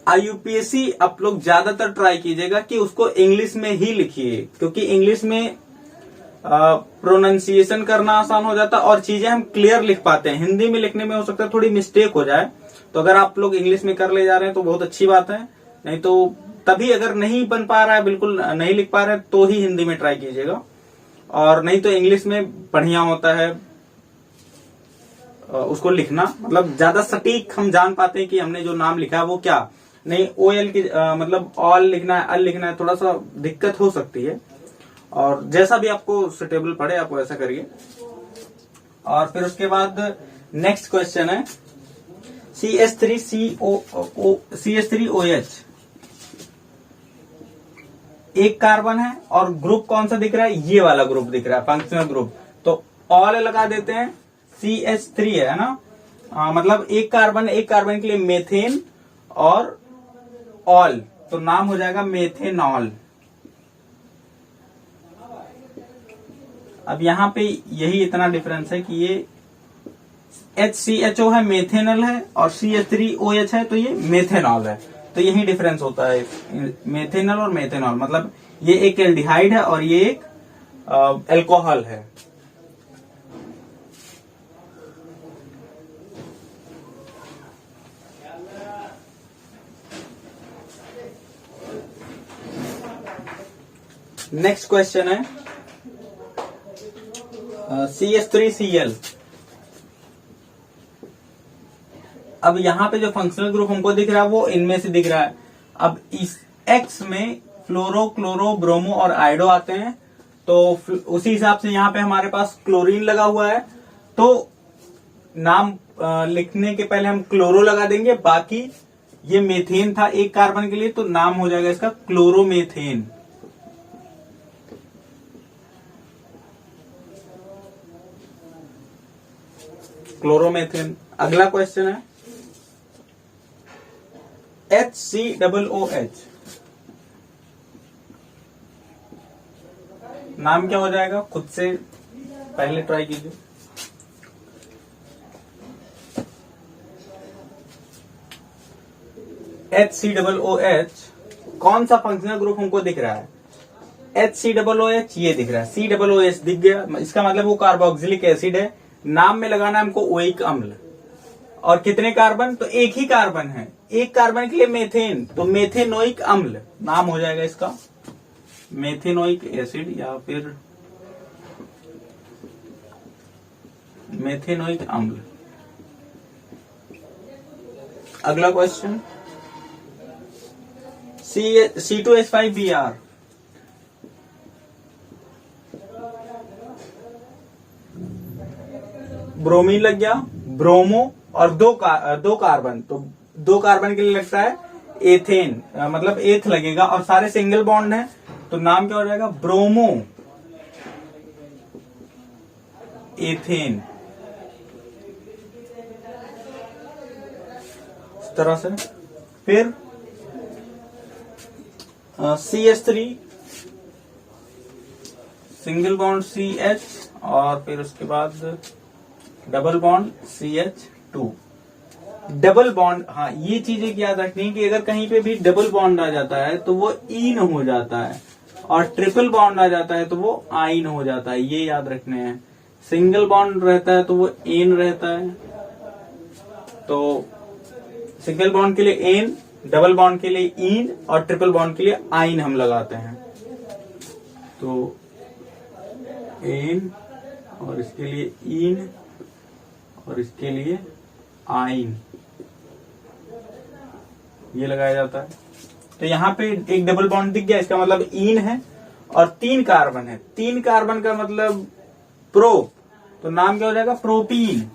Speaker 1: IUPAC आप लोग ज्यादातर ट्राई कीजिएगा कि उसको इंग्लिश में ही लिखिए, क्योंकि इंग्लिश में प्रोनाउंसिएशन करना आसान हो जाता है और चीजें हम क्लियर लिख पाते हैं। हिंदी में लिखने में हो सकता है थोड़ी मिस्टेक हो जाए, तो अगर आप लोग इंग्लिश में कर ले जा रहे हैं तो बहुत अच्छी बात है, नहीं तो तभी अगर नहीं बन पा रहा है, बिल्कुल नहीं लिख पा रहे हैं, तो ही हिंदी में ट्राई कीजिएगा, और नहीं तो इंग्लिश में बढ़िया होता है उसको लिखना, मतलब ज्यादा सटीक हम जान पाते हैं कि हमने जो नाम लिखा है वो क्या नहीं। OL की मतलब ऑल लिखना है, अल लिखना है, थोड़ा सा दिक्कत हो सकती है, और जैसा भी आपको सुटेबल पड़े आप वैसा करिए। और फिर उसके बाद नेक्स्ट क्वेश्चन है CH3OH। एक कार्बन है और ग्रुप कौन सा दिख रहा है, ये वाला ग्रुप दिख रहा है, फंक्शनल ग्रुप, तो ऑल लगा देते हैं, CH3 है ना, मतलब एक कार्बन के लिए मेथेन और ऑल, तो नाम हो जाएगा मेथेनॉल। अब यहां पे यही इतना डिफरेंस है कि ये HCHO है, मेथेनल है, और CH3OH है, तो ये मेथेनॉल है। तो यही डिफरेंस होता है मेथेनॉल और मेथेनॉल। मतलब ये एक एल्डिहाइड है और ये एक अल्कोहल है। नेक्स्ट क्वेश्चन है CH3Cl। अब यहाँ पे जो फंक्शनल ग्रुप हमको दिख रहा है वो इनमें से दिख रहा है। अब इस X में फ्लोरो, क्लोरो, ब्रोमो और आयोडो आते हैं, तो उसी हिसाब से यहाँ पे हमारे पास क्लोरीन लगा हुआ है, तो नाम लिखने के पहले हम क्लोरो लगा देंगे। बाकी ये मेथेन था एक कार्बन के लिए, तो नाम हो जाएगा इसका क्लोरोमेथेन। क्लोरोमेथेन। अगला क्वेश्चन है HCOOH। नाम क्या हो जाएगा, खुद से पहले ट्राई कीजिए। HCOOH कौन सा फंक्शनल ग्रुप हमको दिख रहा है? HCOOH ये दिख रहा है, COOH दिख गया, इसका मतलब वो कार्बोक्सिलिक एसिड है। नाम में लगाना है हमको ओइक अम्ल। और कितने कार्बन? तो एक ही कार्बन है, एक कार्बन के लिए मेथेन, तो मेथेनोइक अम्ल नाम हो जाएगा इसका, मेथेनोइक एसिड या फिर मेथेनोइक अम्ल। अगला क्वेश्चन C2H5Br। ब्रोमीन लग गया, ब्रोमो और दो कार्बन, तो दो कार्बन के लिए लगता है एथेन, मतलब एथ लगेगा और सारे सिंगल बॉन्ड हैं, तो नाम क्या हो जाएगा? Bromo ethane. इस तरह से फिर CH3 सिंगल बॉन्ड CH और फिर उसके बाद double bond CH2। Double bond, हाँ ये चीज एक याद रखनी है कि अगर कहीं पे भी डबल बॉन्ड आ जाता है तो वो ईन हो जाता है, और ट्रिपल बॉन्ड आ जाता है तो वो आइन हो जाता है, ये याद रखने हैं। सिंगल बॉन्ड रहता है तो वो एन रहता है, तो सिंगल बॉन्ड के लिए एन, डबल बॉन्ड के लिए ईन और ट्रिपल बॉन्ड के लिए आइन हम लगाते हैं। तो एन और इसके लिए ईन और इसके लिए आइन, ये लगाया जाता है। तो यहाँ पे एक डबल बॉन्ड दिख गया, इसका मतलब ईन है और 3 कार्बन है। 3 कार्बन का मतलब प्रो, तो नाम क्या हो जाएगा? प्रोपीन।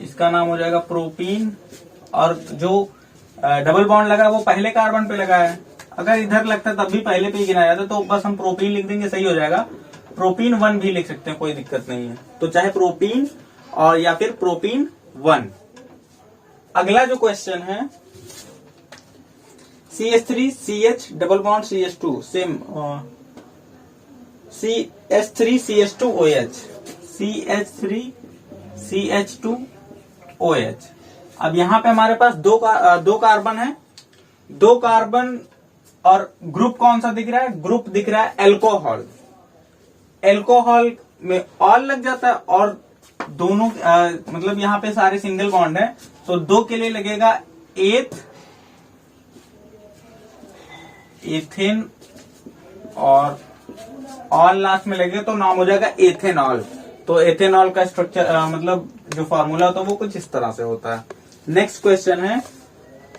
Speaker 1: इसका नाम हो जाएगा प्रोपीन। और जो डबल बॉन्ड लगा वो पहले कार्बन पे लगा है, अगर इधर लगता तब भी पहले पे ही गिनाया जाता, तो बस हम प्रोपीन लिख देंगे, सही हो जाएगा। प्रोपीन 1 भी लिख सकते हैं, कोई दिक्कत नहीं है। तो चाहे प्रोपीन और या फिर प्रोपीन 1। अगला जो क्वेश्चन है CH3CH double bond CH2 same, CH3CH2OH, CH3CH2OH। अब यहाँ पे हमारे पास दो कार्बन है, 2 कार्बन, और ग्रुप कौन सा दिख रहा है? ग्रुप दिख रहा है अल्कोहल। अल्कोहल में ऑल लग जाता है और दोनों मतलब यहाँ पे सारे सिंगल बॉन्ड है, तो 2 के लिए लगेगा एथेन और ऑल लास्ट में लगेगा, तो नाम हो जाएगा एथेनॉल। तो एथेनॉल का स्ट्रक्चर मतलब जो फॉर्मूला होता है वो कुछ इस तरह से होता है। नेक्स्ट क्वेश्चन है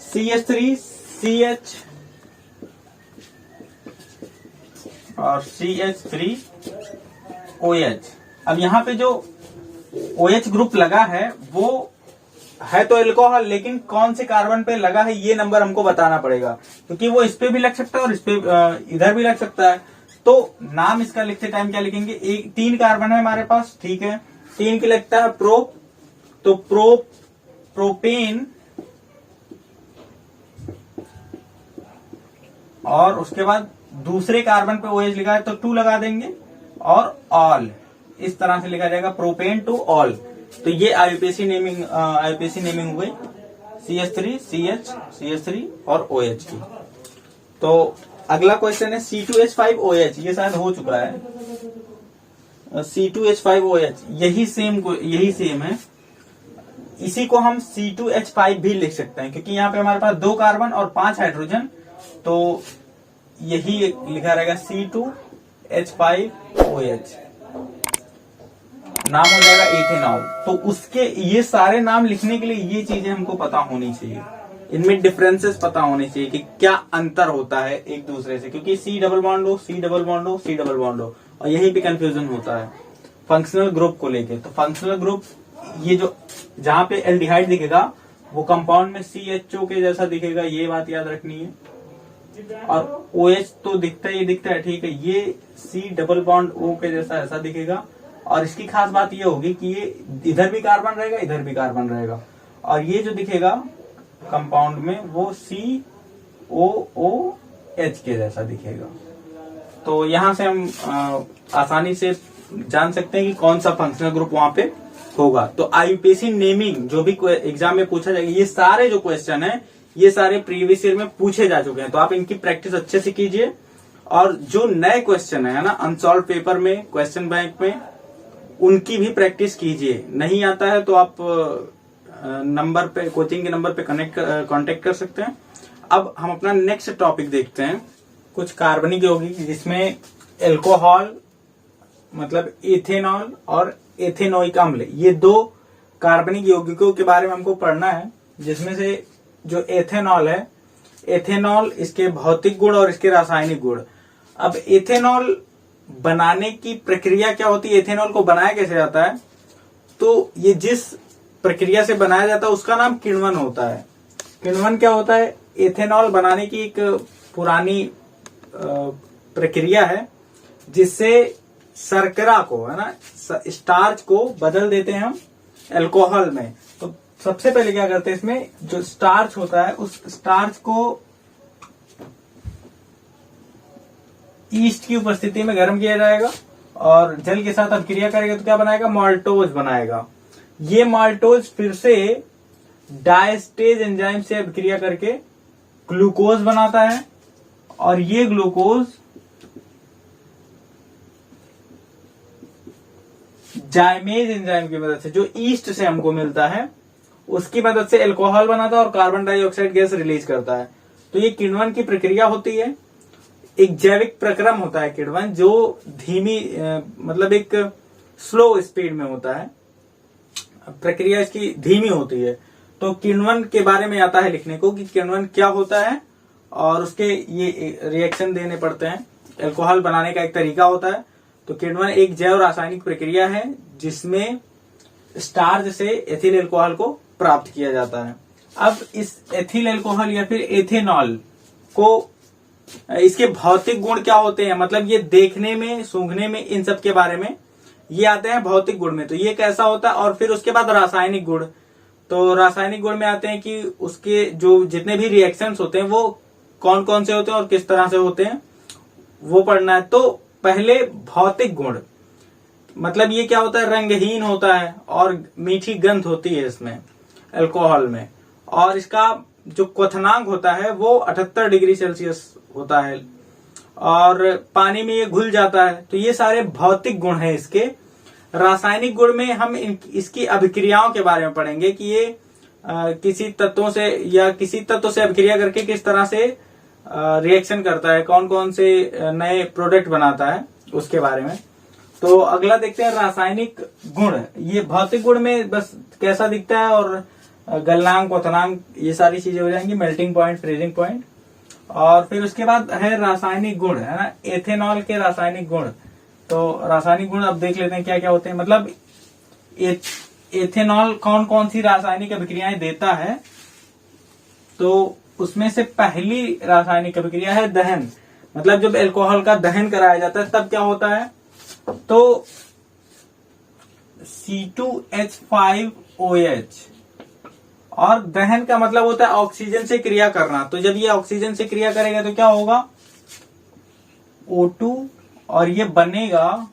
Speaker 1: CH3CH और CH3OH। अब यहाँ पे जो OH ग्रुप लगा है वो है तो अल्कोहल, लेकिन कौन से कार्बन पे लगा है ये नंबर हमको बताना पड़ेगा, क्योंकि वो इस पे भी लग सकता है और इस पे इधर भी लग सकता है। तो नाम इसका लिखते टाइम क्या लिखेंगे? 3 कार्बन है हमारे पास, ठीक है, 3 की लगता है प्रो, तो प्रोपेन, और उसके बाद दूसरे कार्बन पे OH लिखा है तो 2 लगा देंगे, और ऑल, इस तरह से लिखा जाएगा प्रोपेन टू ऑल। तो ये आईयूपीएसी नेमिंग हो गई। CH3 CH CH3 और OH की। तो अगला क्वेश्चन है C2H5OH, ये शायद हो चुका है। C2H5OH यही सेम है। इसी को हम C2H5 भी लिख सकते हैं, क्योंकि यहाँ पे हमारे पास 2 कार्बन और 5 हाइड्रोजन, तो यही लिखा रहेगा C2H5OH। नाम हो जाएगा इथेनॉल। तो उसके ये सारे नाम लिखने के लिए ये चीजें हमको पता होनी चाहिए, इनमें डिफरेंसेस पता होने चाहिए कि क्या अंतर होता है एक दूसरे से, क्योंकि C डबल बॉन्ड हो, C डबल बॉन्ड हो, C डबल बॉन्ड हो, और यहीं पे कंफ्यूजन होता है फंक्शनल ग्रुप को लेके। तो फंक्शनल ग्रुप ये जो जहां पे एल्डिहाइड दिखेगा वो कंपाउंड में CHO के जैसा दिखेगा, ये बात याद रखनी है। और OH तो दिखता है ठीक है, ये C डबल बॉन्ड O के जैसा ऐसा दिखेगा। और इसकी खास बात ये होगी कि ये इधर भी कार्बन रहेगा, इधर भी कार्बन रहेगा, और ये जो दिखेगा कंपाउंड में वो COOH के जैसा दिखेगा। तो यहां से हम आसानी से जान सकते हैं कि कौन सा फंक्शनल ग्रुप वहां पे होगा। तो IUPAC नेमिंग जो भी एग्जाम में पूछा जाएगा, ये सारे जो क्वेश्चन है ये सारे प्रीवियस ईयर में पूछे जा चुके हैं, तो आप इनकी प्रैक्टिस अच्छे से कीजिए। और जो नए क्वेश्चन है ना अनसॉल्व पेपर में, क्वेश्चन बैंक में, उनकी भी प्रैक्टिस कीजिए। नहीं आता है तो आप नंबर पे, कोचिंग के नंबर पे कांटेक्ट कर सकते हैं। अब हम अपना नेक्स्ट टॉपिक देखते हैं, कुछ कार्बनिक यौगिक जिसमें एल्कोहल मतलब इथेनॉल और एथेनोइक अम्ल, ये 2 कार्बनिक यौगिकों के बारे में हमको पढ़ना है। जिसमें से जो एथेनॉल है, एथेनॉल इसके भौतिक गुण और इसके रासायनिक गुण। अब एथेनॉल बनाने की प्रक्रिया क्या होती है, एथेनॉल को बनाया कैसे जाता है, तो ये जिस प्रक्रिया से बनाया जाता है उसका नाम किण्वन होता है। किण्वन क्या होता है, एथेनॉल बनाने की एक पुरानी प्रक्रिया है जिससे शर्करा को, है ना, स्टार्च को बदल देते हैं हम अल्कोहल में। तो सबसे पहले क्या करते हैं, इसमें जो स्टार्च होता है उस स्टार्च को ईस्ट की उपस्थिति में गर्म किया जाएगा और जल के साथ अभिक्रिया करेगा तो क्या बनाएगा, माल्टोज बनाएगा। ये माल्टोज फिर से डायस्टेज एंजाइम से अभिक्रिया करके ग्लूकोज बनाता है, और ये ग्लूकोज जाइमेज एंजाइम की मदद से, जो ईस्ट से हमको मिलता है, उसकी मदद से अल्कोहल बनाता है और कार्बन डाइऑक्साइड गैस रिलीज करता है। तो ये किण्वन की प्रक्रिया होती है। एक जैविक प्रक्रम होता है किण्वन, जो धीमी मतलब एक स्लो स्पीड में होता है, प्रक्रिया इसकी धीमी होती है। तो किण्वन के बारे में आता है लिखने को कि किण्वन क्या होता है और उसके ये रिएक्शन देने पड़ते हैं। अल्कोहल बनाने का एक तरीका होता है। तो किण्वन एक जैव रासायनिक प्रक्रिया है जिसमें स्टार्च से एथिल अल्कोहल को प्राप्त किया जाता है। अब इस एथिल अल्कोहल या फिर एथेनॉल को, इसके भौतिक गुण क्या होते हैं, मतलब ये देखने में, सूंघने में, इन सब के बारे में ये आते हैं भौतिक गुण में। तो ये कैसा होता है, और फिर उसके बाद रासायनिक गुण। तो रासायनिक गुण में आते हैं कि उसके जो जितने भी रिएक्शंस होते हैं वो कौन कौन से होते हैं और किस तरह से होते हैं, वो पढ़ना है। तो पहले भौतिक गुण, मतलब ये क्या होता है, रंगहीन होता है और मीठी गंध होती है इसमें अल्कोहल में, और इसका जो क्वथनांक होता है वो 78 डिग्री सेल्सियस होता है, और पानी में ये घुल जाता है। तो ये सारे भौतिक गुण हैं इसके। रासायनिक गुण में हम इसकी अभिक्रियाओं के बारे में पढ़ेंगे कि ये किसी तत्वों से या किसी तत्व से अभिक्रिया करके किस तरह से रिएक्शन करता है, कौन कौन से नए प्रोडक्ट बनाता है, उसके बारे में। तो अगला देखते हैं रासायनिक गुण। ये भौतिक गुण में बस कैसा दिखता है और गलनांक, क्वथनांक, ये सारी चीजें हो जाएंगी, मेल्टिंग पॉइंट, फ्रीजिंग पॉइंट। और फिर उसके बाद है रासायनिक गुण, है ना, एथेनॉल के रासायनिक गुण। तो रासायनिक गुण अब देख लेते हैं क्या क्या होते हैं। मतलब एथेनॉल कौन कौन सी रासायनिक अभिक्रियाएं देता है, तो उसमें से पहली रासायनिक अभिक्रिया है दहन। मतलब जब अल्कोहल का दहन कराया जाता है तब क्या होता है, तो C2H5OH, और दहन का मतलब होता है ऑक्सीजन से क्रिया करना। तो जब ये ऑक्सीजन से क्रिया करेगा तो क्या होगा, O2, और ये बनेगा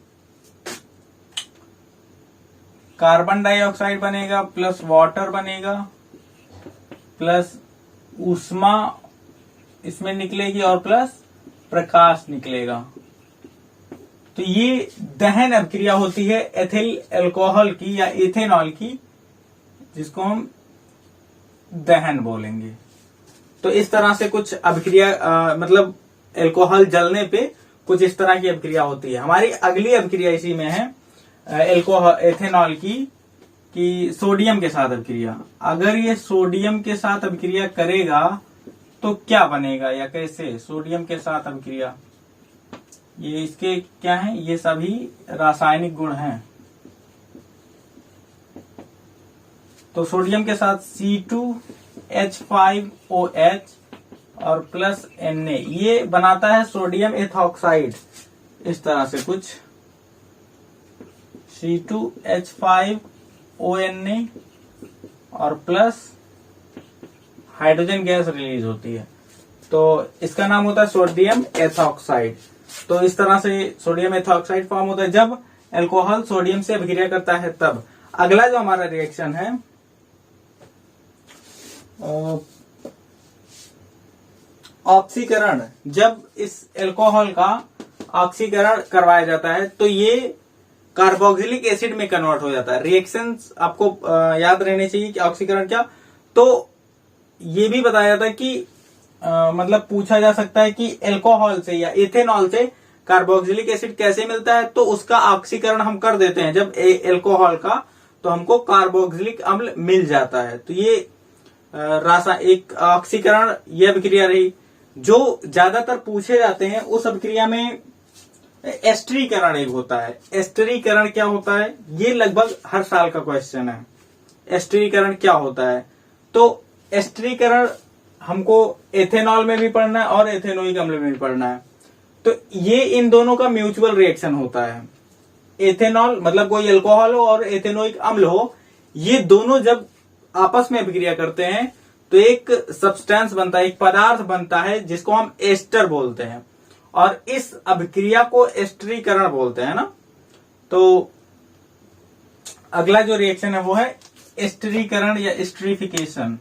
Speaker 1: कार्बन डाइऑक्साइड बनेगा प्लस वाटर बनेगा, प्लस ऊष्मा इसमें निकलेगी और प्लस प्रकाश निकलेगा। तो ये दहन अभिक्रिया होती है एथिल अल्कोहल की या इथेनॉल की, जिसको हम दहन बोलेंगे। तो इस तरह से कुछ अभिक्रिया मतलब अल्कोहल जलने पे कुछ इस तरह की अभिक्रिया होती है। हमारी अगली अभिक्रिया इसी में है अल्कोहल एथेनॉल की कि सोडियम के साथ अभिक्रिया। अगर ये सोडियम के साथ अभिक्रिया करेगा तो क्या बनेगा या कैसे? सोडियम के साथ अभिक्रिया, ये इसके क्या है, ये सभी रासायनिक गुण हैं। तो सोडियम के साथ C2H5OH और प्लस Na, ये बनाता है सोडियम एथॉक्साइड। इस तरह से कुछ C2H5ONa और प्लस हाइड्रोजन गैस रिलीज होती है, तो इसका नाम होता है सोडियम एथॉक्साइड। तो इस तरह से सोडियम एथॉक्साइड फॉर्म होता है जब अल्कोहल सोडियम से अभिक्रिया करता है तब। अगला जो हमारा रिएक्शन है ऑक्सीकरण। जब इस अल्कोहल का ऑक्सीकरण करवाया जाता है तो ये कार्बोक्सिलिक एसिड में कन्वर्ट हो जाता है। रिएक्शंस आपको याद रहने चाहिए कि ऑक्सीकरण क्या, तो ये भी बताया जाता है कि मतलब पूछा जा सकता है कि अल्कोहल से या इथेनॉल से कार्बोक्सिलिक एसिड कैसे मिलता है, तो उसका ऑक्सीकरण हम कर देते हैं जब अल्कोहल का, तो हमको कार्बोक्सिलिक अम्ल मिल जाता है। तो ये एक ऑक्सीकरण ये अभिक्रिया रही। जो ज्यादातर पूछे जाते हैं उस अभिक्रिया में एस्टरीकरण एक होता है। एस्टरीकरण क्या होता है, ये लगभग हर साल का क्वेश्चन है। एस्टरीकरण क्या होता है, तो एस्टरीकरण हमको एथेनॉल में भी पढ़ना है और एथेनोइक अम्ल में भी पढ़ना है। तो ये इन दोनों का म्यूचुअल रिएक्शन होता है। एथेनॉल मतलब कोई अल्कोहल हो और एथेनोइक अम्ल हो, ये दोनों जब आपस में अभिक्रिया करते हैं तो एक सब्सटेंस बनता है, एक पदार्थ बनता है जिसको हम एस्टर बोलते हैं, और इस अभिक्रिया को एस्टरीकरण बोलते हैं ना। तो अगला जो रिएक्शन है वो है एस्टरीकरण या एस्टरीफिकेशन।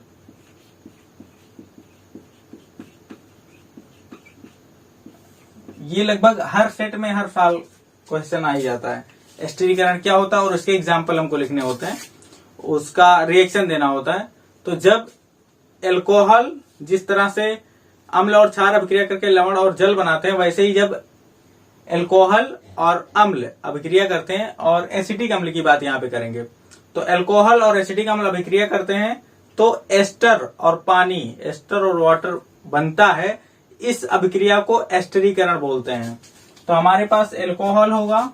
Speaker 1: ये लगभग हर सेट में हर साल क्वेश्चन आ ही जाता है। एस्टरीकरण क्या होता है और उसके एग्जाम्पल हमको लिखने होते हैं, उसका रिएक्शन देना होता है। तो जब अल्कोहल जिस तरह से अम्ल और क्षार अभिक्रिया करके लवण और जल बनाते हैं, वैसे ही जब अल्कोहल और अम्ल अभिक्रिया करते हैं, और एसिटिक अम्ल की बात यहाँ पे करेंगे, तो अल्कोहल और एसिटिक अम्ल अभिक्रिया करते हैं तो एस्टर और पानी, एस्टर और वाटर बनता है। इस अभिक्रिया को एस्टरीकरण बोलते हैं। तो हमारे पास अल्कोहल होगा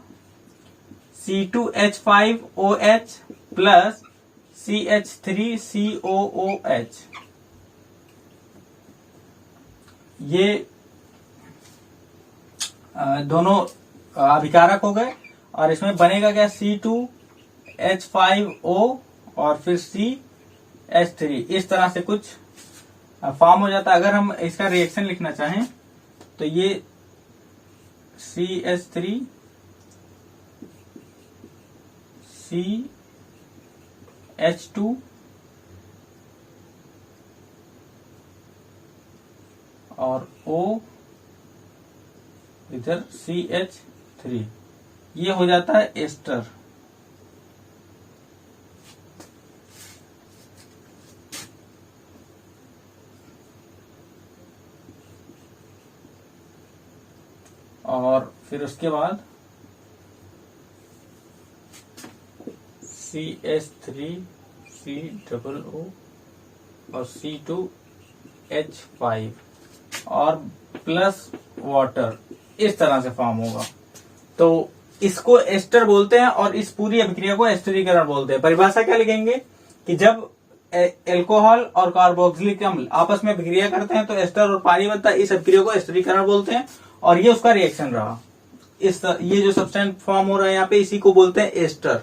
Speaker 1: C2H5OH प्लस CH3COOH, ये दोनों अभिकारक हो गए, और इसमें बनेगा क्या, C2H5O और फिर CH3। इस तरह से कुछ फॉर्म हो जाता है। अगर हम इसका रिएक्शन लिखना चाहें तो ये CH3 CH2 और O इधर CH3, ये हो जाता है एस्टर। और फिर उसके बाद CH3COO और C2H5 और प्लस वाटर, इस तरह से फॉर्म होगा। तो इसको एस्टर बोलते हैं और इस पूरी अभिक्रिया को एस्टरीकरण बोलते हैं। परिभाषा क्या लिखेंगे कि जब अल्कोहल और कार्बोक्सिलिक अम्ल आपस में अभिक्रिया करते हैं तो एस्टर और पानी बनता है। इस अभिक्रिया को एस्टरीकरण बोलते हैं, और ये उसका रिएक्शन रहा। ये जो सब्सटेंस फॉर्म हो रहा है यहाँ पे, इसी को बोलते हैं एस्टर,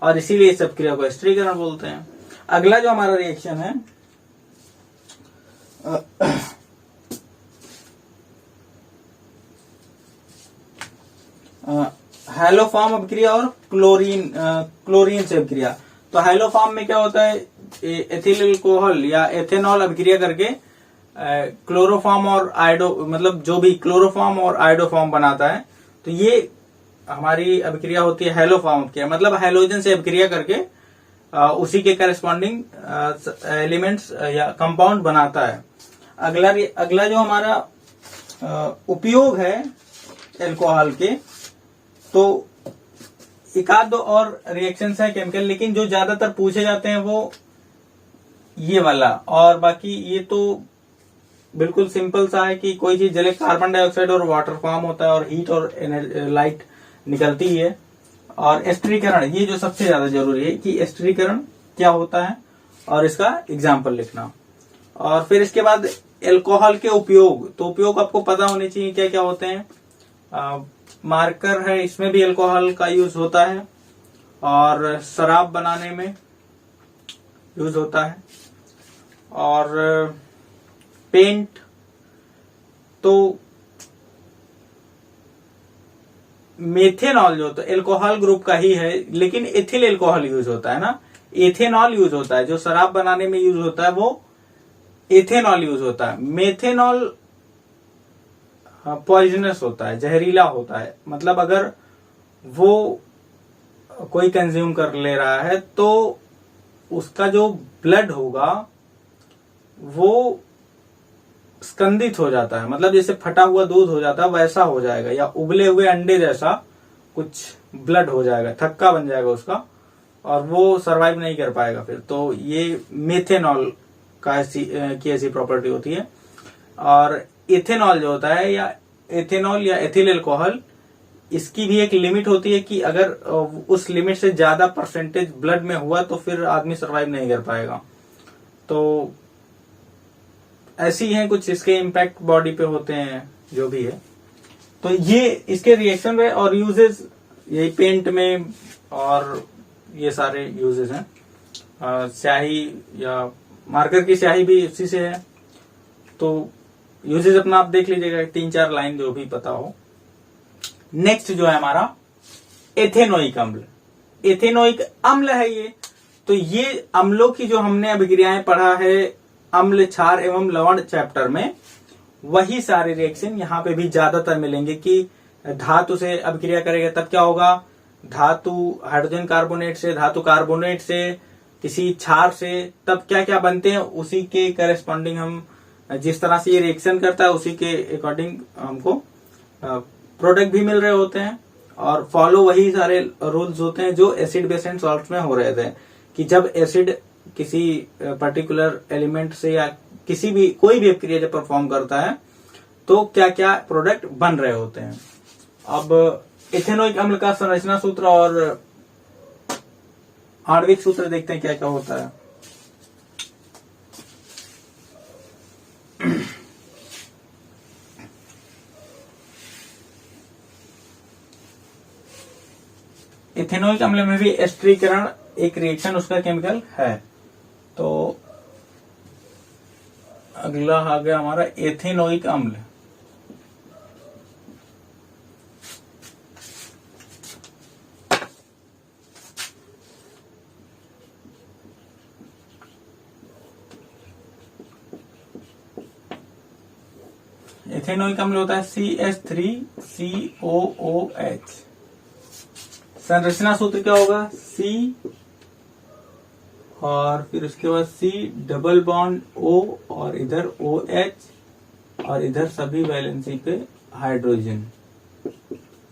Speaker 1: और इसीलिए इस अभिक्रिया को एस्टरीकरण बोलते हैं। अगला जो हमारा रिएक्शन है हैलोफॉर्म अभिक्रिया और क्लोरीन से अभिक्रिया। तो हैलोफॉर्म में क्या होता है, एथिल अल्कोहल या एथेनॉल अभिक्रिया करके क्लोरोफॉर्म और आयोडो मतलब जो भी क्लोरोफॉर्म और आयोडोफॉर्म बनाता है, तो ये हमारी अभिक्रिया होती है हैलोफॉर्म अभिक्रिया, मतलब हैलोजन से अभिक्रिया करके उसी के करस्पॉन्डिंग एलिमेंट्स या कंपाउंड बनाता है। अगला जो हमारा उपयोग है अल्कोहल के, तो एक आध दो और रिएक्शंस है केमिकल, लेकिन जो ज्यादातर पूछे जाते हैं वो ये वाला, और बाकी ये तो बिल्कुल सिंपल सा है कि कोई चीज जले कार्बन डाइऑक्साइड और वाटर फॉर्म होता है और हीट और लाइट निकलती है। और एस्टरीकरण, ये जो सबसे ज्यादा जरूरी है कि एस्टरीकरण क्या होता है और इसका एग्जाम्पल लिखना। और फिर इसके बाद अल्कोहल के उपयोग, तो उपयोग आपको पता होने चाहिए क्या क्या होते हैं। मार्कर है, इसमें भी अल्कोहल का यूज होता है, और शराब बनाने में यूज होता है, और पेंट तो मेथेनॉल जो तो अल्कोहल ग्रुप का ही है, लेकिन एथिल अल्कोहल यूज होता है ना, एथेनॉल यूज होता है। जो शराब बनाने में यूज होता है वो एथेनॉल यूज होता है। मेथेनॉल पॉइजनस होता है, जहरीला होता है, मतलब अगर वो कोई कंज्यूम कर ले रहा है तो उसका जो ब्लड होगा वो स्कंदित हो जाता है, मतलब जैसे फटा हुआ दूध हो जाता है वैसा हो जाएगा, या उबले हुए अंडे जैसा कुछ ब्लड हो जाएगा, थक्का बन जाएगा उसका, और वो सरवाइव नहीं कर पाएगा फिर। तो ये मेथेनॉल का की ऐसी प्रॉपर्टी होती है। और इथेनॉल जो होता है, या एथेनॉल या एथिल अल्कोहल, इसकी भी एक लिमिट होती है कि अगर उस लिमिट से ज्यादा परसेंटेज ब्लड में हुआ तो फिर आदमी सरवाइव नहीं कर पाएगा। तो ऐसी हैं कुछ इसके इम्पैक्ट बॉडी पे होते हैं जो भी है। तो ये इसके रिएक्शन है और यूजेस यही पेंट में, और ये सारे यूजेस हैं। स्याही या मार्कर की स्याही भी उसी से है। तो यूजेस अपना आप देख लीजिएगा, 3-4 लाइन जो भी पता हो। नेक्स्ट जो है हमारा एथेनोइक अम्ल। एथेनोइक अम्ल है ये। तो ये अम्लों की जो हमने अभिक्रियाएं पढ़ा है अम्ल, क्षार एवं लवण चैप्टर में, वही सारे रिएक्शन यहाँ पे भी ज्यादातर मिलेंगे कि धातु से अभिक्रिया करेगा तब क्या होगा, धातु हाइड्रोजन कार्बोनेट से, धातु कार्बोनेट से, किसी क्षार से, तब क्या क्या बनते हैं उसी के करेस्पॉन्डिंग हम जिस तरह से ये रिएक्शन करता है उसी के अकॉर्डिंग हमको प्रोडक्ट भी मिल रहे होते हैं। और फॉलो वही सारे रूल्स होते हैं जो एसिड बेस एंड सॉल्ट में हो रहे थे, कि जब एसिड किसी पर्टिकुलर एलिमेंट से या किसी भी कोई भी अभिक्रिया जब परफॉर्म करता है तो क्या क्या प्रोडक्ट बन रहे होते हैं। अब एथेनोइक अम्ल का संरचना सूत्र और आणविक सूत्र देखते हैं क्या क्या होता है। एथेनोइक अम्ल में भी एस्टरीकरण एक रिएक्शन उसका केमिकल है। तो अगला आ गया हमारा एथेनोइक अम्ल। एथेनोइक अम्ल होता है CH3COOH। संरचना सूत्र क्या होगा, C और फिर उसके बाद C डबल बॉन्ड O और इधर OH और इधर सभी वैलेंसी पे हाइड्रोजन।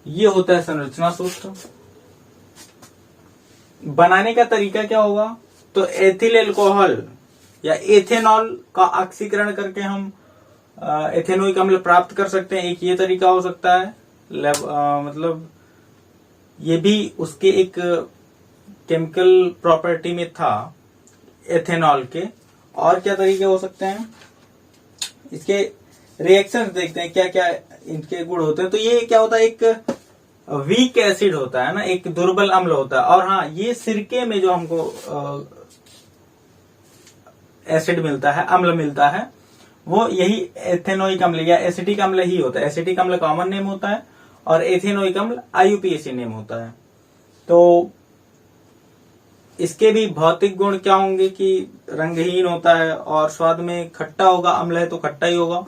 Speaker 1: ये होता है संरचना सूत्र। बनाने का तरीका क्या होगा, तो एथिल अल्कोहल या एथेनॉल का ऑक्सीकरण करके हम एथेनोइक अम्ल प्राप्त कर सकते हैं। एक ये तरीका हो सकता है, मतलब ये भी उसके एक केमिकल प्रॉपर्टी में था एथेनॉल के। और क्या तरीके हो सकते हैं, इसके रिएक्शंस देखते हैं क्या क्या इनके गुण होते हैं। तो ये क्या होता है, एक वीक एसिड होता है ना, एक दुर्बल अम्ल होता है। और हाँ, ये सिरके में जो हमको एसिड मिलता है, अम्ल मिलता है, वो यही एथेनोइक अम्ल या एसिटिक अम्ल ही होता है। एसिटिक अम्ल कॉमन नेम होता है और एथेनोइक अम्ल IUPAC नेम होता है। तो इसके भी भौतिक गुण क्या होंगे कि रंगहीन होता है और स्वाद में खट्टा होगा, अम्ल है तो खट्टा ही होगा,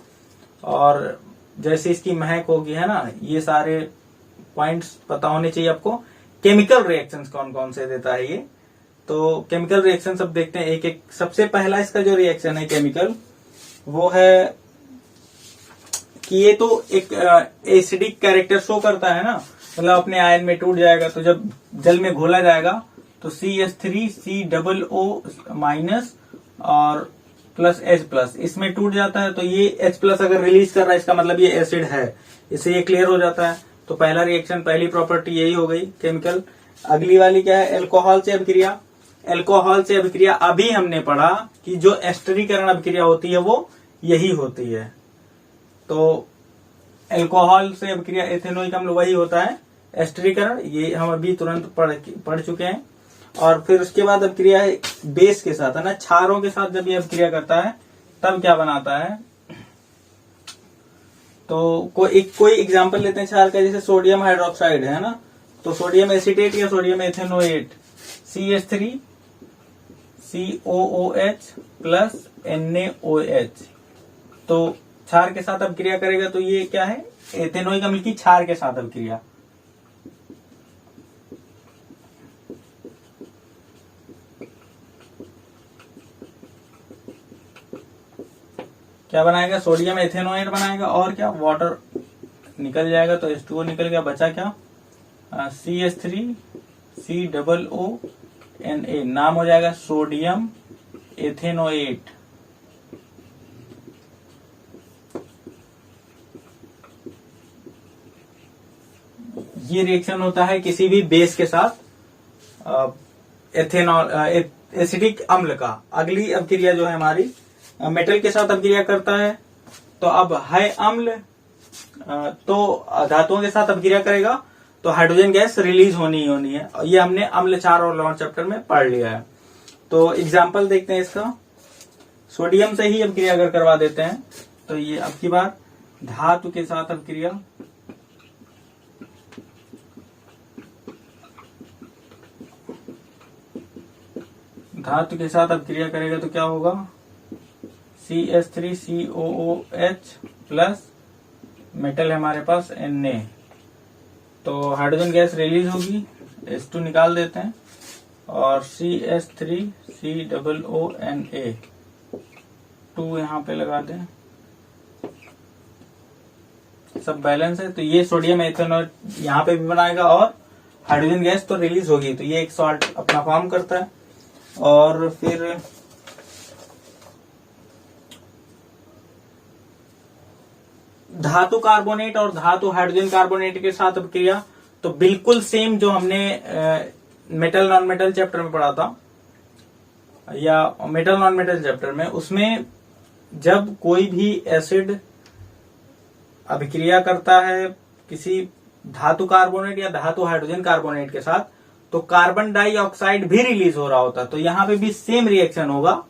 Speaker 1: और जैसे इसकी महक होगी, है ना, ये सारे पॉइंट्स पता होने चाहिए आपको। केमिकल रिएक्शंस कौन कौन से देता है ये, तो केमिकल रिएक्शन सब देखते हैं एक एक। सबसे पहला इसका जो रिएक्शन है केमिकल, वो है कि ये तो एक एसिडिक कैरेक्टर शो करता है ना, मतलब अपने आयन में टूट जाएगा, तो जब जल में घोला जाएगा तो CH3COO- और प्लस H+, इसमें टूट जाता है, तो ये H+ अगर रिलीज कर रहा है इसका मतलब ये एसिड है, इससे ये क्लियर हो जाता है। तो पहला रिएक्शन, पहली प्रॉपर्टी यही हो गई केमिकल। अगली वाली क्या है, एल्कोहल से अभिक्रिया। एल्कोहल से अभिक्रिया अभी हमने पढ़ा कि जो एस्टरीकरण अभिक्रिया होती है वो यही होती है, तो एल्कोहल से अभिक्रिया एथेनोइक अम्ल वही होता है एस्टरीकरण, ये हम अभी तुरंत पढ़ चुके हैं। और फिर उसके बाद अभिक्रिया है बेस के साथ, है ना, क्षारों के साथ जब ये अभिक्रिया करता है तब क्या बनाता है। तो कोई एग्जांपल लेते हैं क्षार का, जैसे सोडियम हाइड्रोक्साइड है ना, तो सोडियम एसीटेट या sodium ethanoate, CH3COOH plus NaOH, तो क्षार के साथ अभिक्रिया करेगा, तो ये क्या है, एथेनोइक अम्ल की क्षार के साथ अभिक्रिया। क्या बनाएगा, सोडियम एथेनोएट बनाएगा, और क्या, वाटर निकल जाएगा, तो H2O निकल गया, बचा क्या, CH3COONA, नाम हो जाएगा सोडियम एथेनोएट। ये रिएक्शन होता है किसी भी बेस के साथ एथेनॉल एसिडिक अम्ल का। अगली अभिक्रिया जो है हमारी मेटल के साथ अभिक्रिया करता है, तो अब है अम्ल, तो धातुओं के साथ अभिक्रिया करेगा तो हाइड्रोजन गैस रिलीज होनी ही होनी है। ये हमने अम्ल क्षार और लवण चैप्टर में पढ़ लिया है। तो एग्जाम्पल देखते हैं इसका, सोडियम से ही अभिक्रिया अगर करवा देते हैं, तो ये अब की बार धातु के साथ अभिक्रिया, धातु के साथ अभिक्रिया करेगा तो क्या होगा, CH3COOH प्लस मेटल है हमारे पास Na, तो हाइड्रोजन गैस रिलीज होगी, H2 निकाल देते हैं, और CH3COONA 2 यहाँ पे लगा दें, सब बैलेंस है। तो ये सोडियम एथेनॉल यहाँ पे भी बनाएगा और हाइड्रोजन गैस तो रिलीज होगी, तो ये एक सॉल्ट अपना फॉर्म करता है। और फिर धातु कार्बोनेट और धातु हाइड्रोजन कार्बोनेट के साथ अभिक्रिया, तो बिल्कुल सेम जो हमने मेटल नॉन मेटल चैप्टर में पढ़ा था, या मेटल नॉन मेटल चैप्टर में, उसमें जब कोई भी एसिड अभिक्रिया करता है किसी धातु कार्बोनेट या धातु हाइड्रोजन कार्बोनेट के साथ, तो कार्बन डाइऑक्साइड भी रिलीज हो रहा होता है, तो यहाँ पे भी सेम रिएक्शन होगा।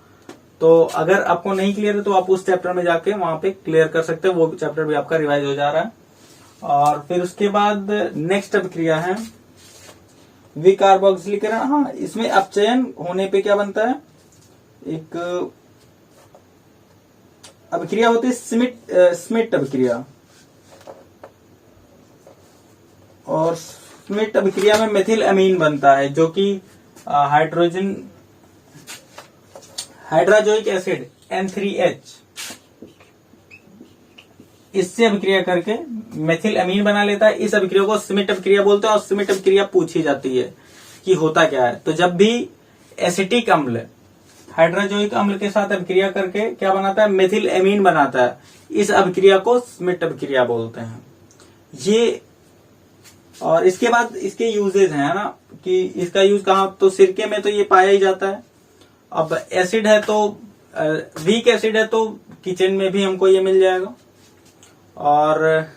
Speaker 1: तो अगर आपको नहीं क्लियर है तो आप उस चैप्टर में जाके वहां पे क्लियर कर सकते हैं, वो चैप्टर भी आपका रिवाइज हो जा रहा है। और फिर उसके बाद नेक्स्ट अभिक्रिया है विकार्बोक्सिलीकरण। हाँ, इसमें अपचयन होने पे क्या बनता है, एक अभिक्रिया होती है स्मिट अभिक्रिया, और स्मिट अभिक्रिया में मेथिल अमीन बनता है, जो कि हाइड्रोजोइक एसिड N3H, इससे अभिक्रिया करके मेथिल अमीन बना लेता है। इस अभिक्रिया को स्मिट अभिक्रिया बोलते हैं, और स्मिट अभिक्रिया पूछी जाती है कि होता क्या है। तो जब भी एसिटिक अम्ल हाइड्रोजोइक अम्ल के साथ अभिक्रिया करके क्या बनाता है, मेथिल अमीन बनाता है, इस अभिक्रिया को स्मिट अभिक्रिया बोलते हैं ये। और इसके बाद इसके यूजेज हैं ना, कि इसका यूज कहाँ, तो सिरके में तो ये पाया ही जाता है। अब एसिड है तो वीक एसिड है तो किचन में भी हमको ये मिल जाएगा। और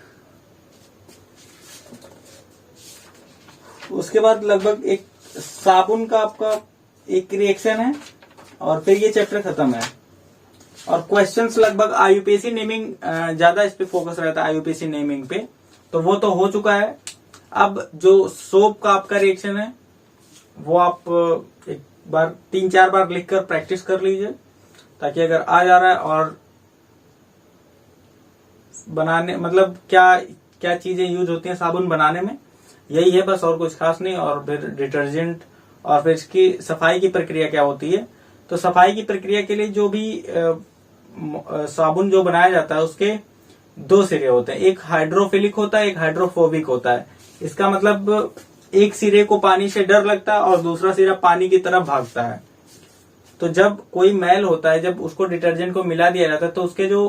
Speaker 1: उसके बाद लगभग एक साबुन का आपका एक रिएक्शन है, और फिर ये चैप्टर खत्म है। और क्वेश्चंस लगभग आईयूपीएसी नेमिंग, ज्यादा इस पे फोकस रहता है आईयूपीएसी नेमिंग पे, तो वो तो हो चुका है। अब जो सोप का आपका रिएक्शन है वो आप एक बार 3-4 बार लिखकर प्रैक्टिस कर लीजिए, ताकि अगर आ जा रहा है और बनाने मतलब क्या क्या चीजें यूज होती हैं साबुन बनाने में, यही है बस, और कुछ खास नहीं। और फिर डिटर्जेंट और फिर इसकी सफाई की प्रक्रिया क्या होती है। तो सफाई की प्रक्रिया के लिए जो भी साबुन जो बनाया जाता है उसके 2 सिरे होते हैं, एक हाइड्रोफिलिक होता है, एक हाइड्रोफोबिक होता है। इसका मतलब एक सिरे को पानी से डर लगता है और दूसरा सिरा पानी की तरफ भागता है। तो जब कोई मैल होता है, जब उसको डिटर्जेंट को मिला दिया जाता है तो उसके जो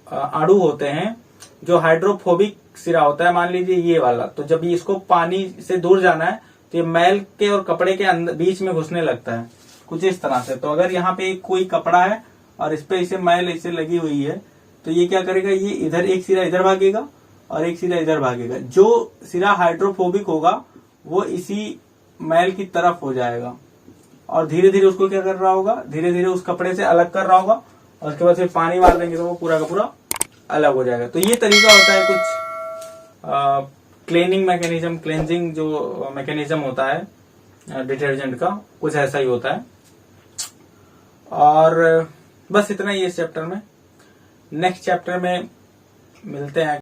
Speaker 1: अणु होते हैं, जो हाइड्रोफोबिक सिरा होता है, मान लीजिए ये वाला, तो जब इसको पानी से दूर जाना है तो ये मैल के और कपड़े के अंदर बीच में घुसने लगता है कुछ इस तरह से। तो अगर यहाँ पे कोई कपड़ा है और इस पे इसे मैल इसे लगी हुई है, तो ये क्या करेगा, ये इधर एक सिरा इधर भागेगा और एक सिरा इधर भागेगा। जो सिरा हाइड्रोफोबिक होगा वो इसी मैल की तरफ हो जाएगा और धीरे धीरे उसको क्या कर रहा होगा, धीरे धीरे उस कपड़े से अलग कर रहा होगा और उसके बाद फिर पानी मार देंगे तो वो पूरा का पूरा अलग हो जाएगा। तो ये तरीका होता है कुछ क्लीनिंग मैकेनिज्म, क्लेंजिंग जो मैकेनिज्म होता है डिटर्जेंट का, कुछ ऐसा ही होता है। और बस इतना ही इस चैप्टर में। नेक्स्ट चैप्टर में मिलते हैं।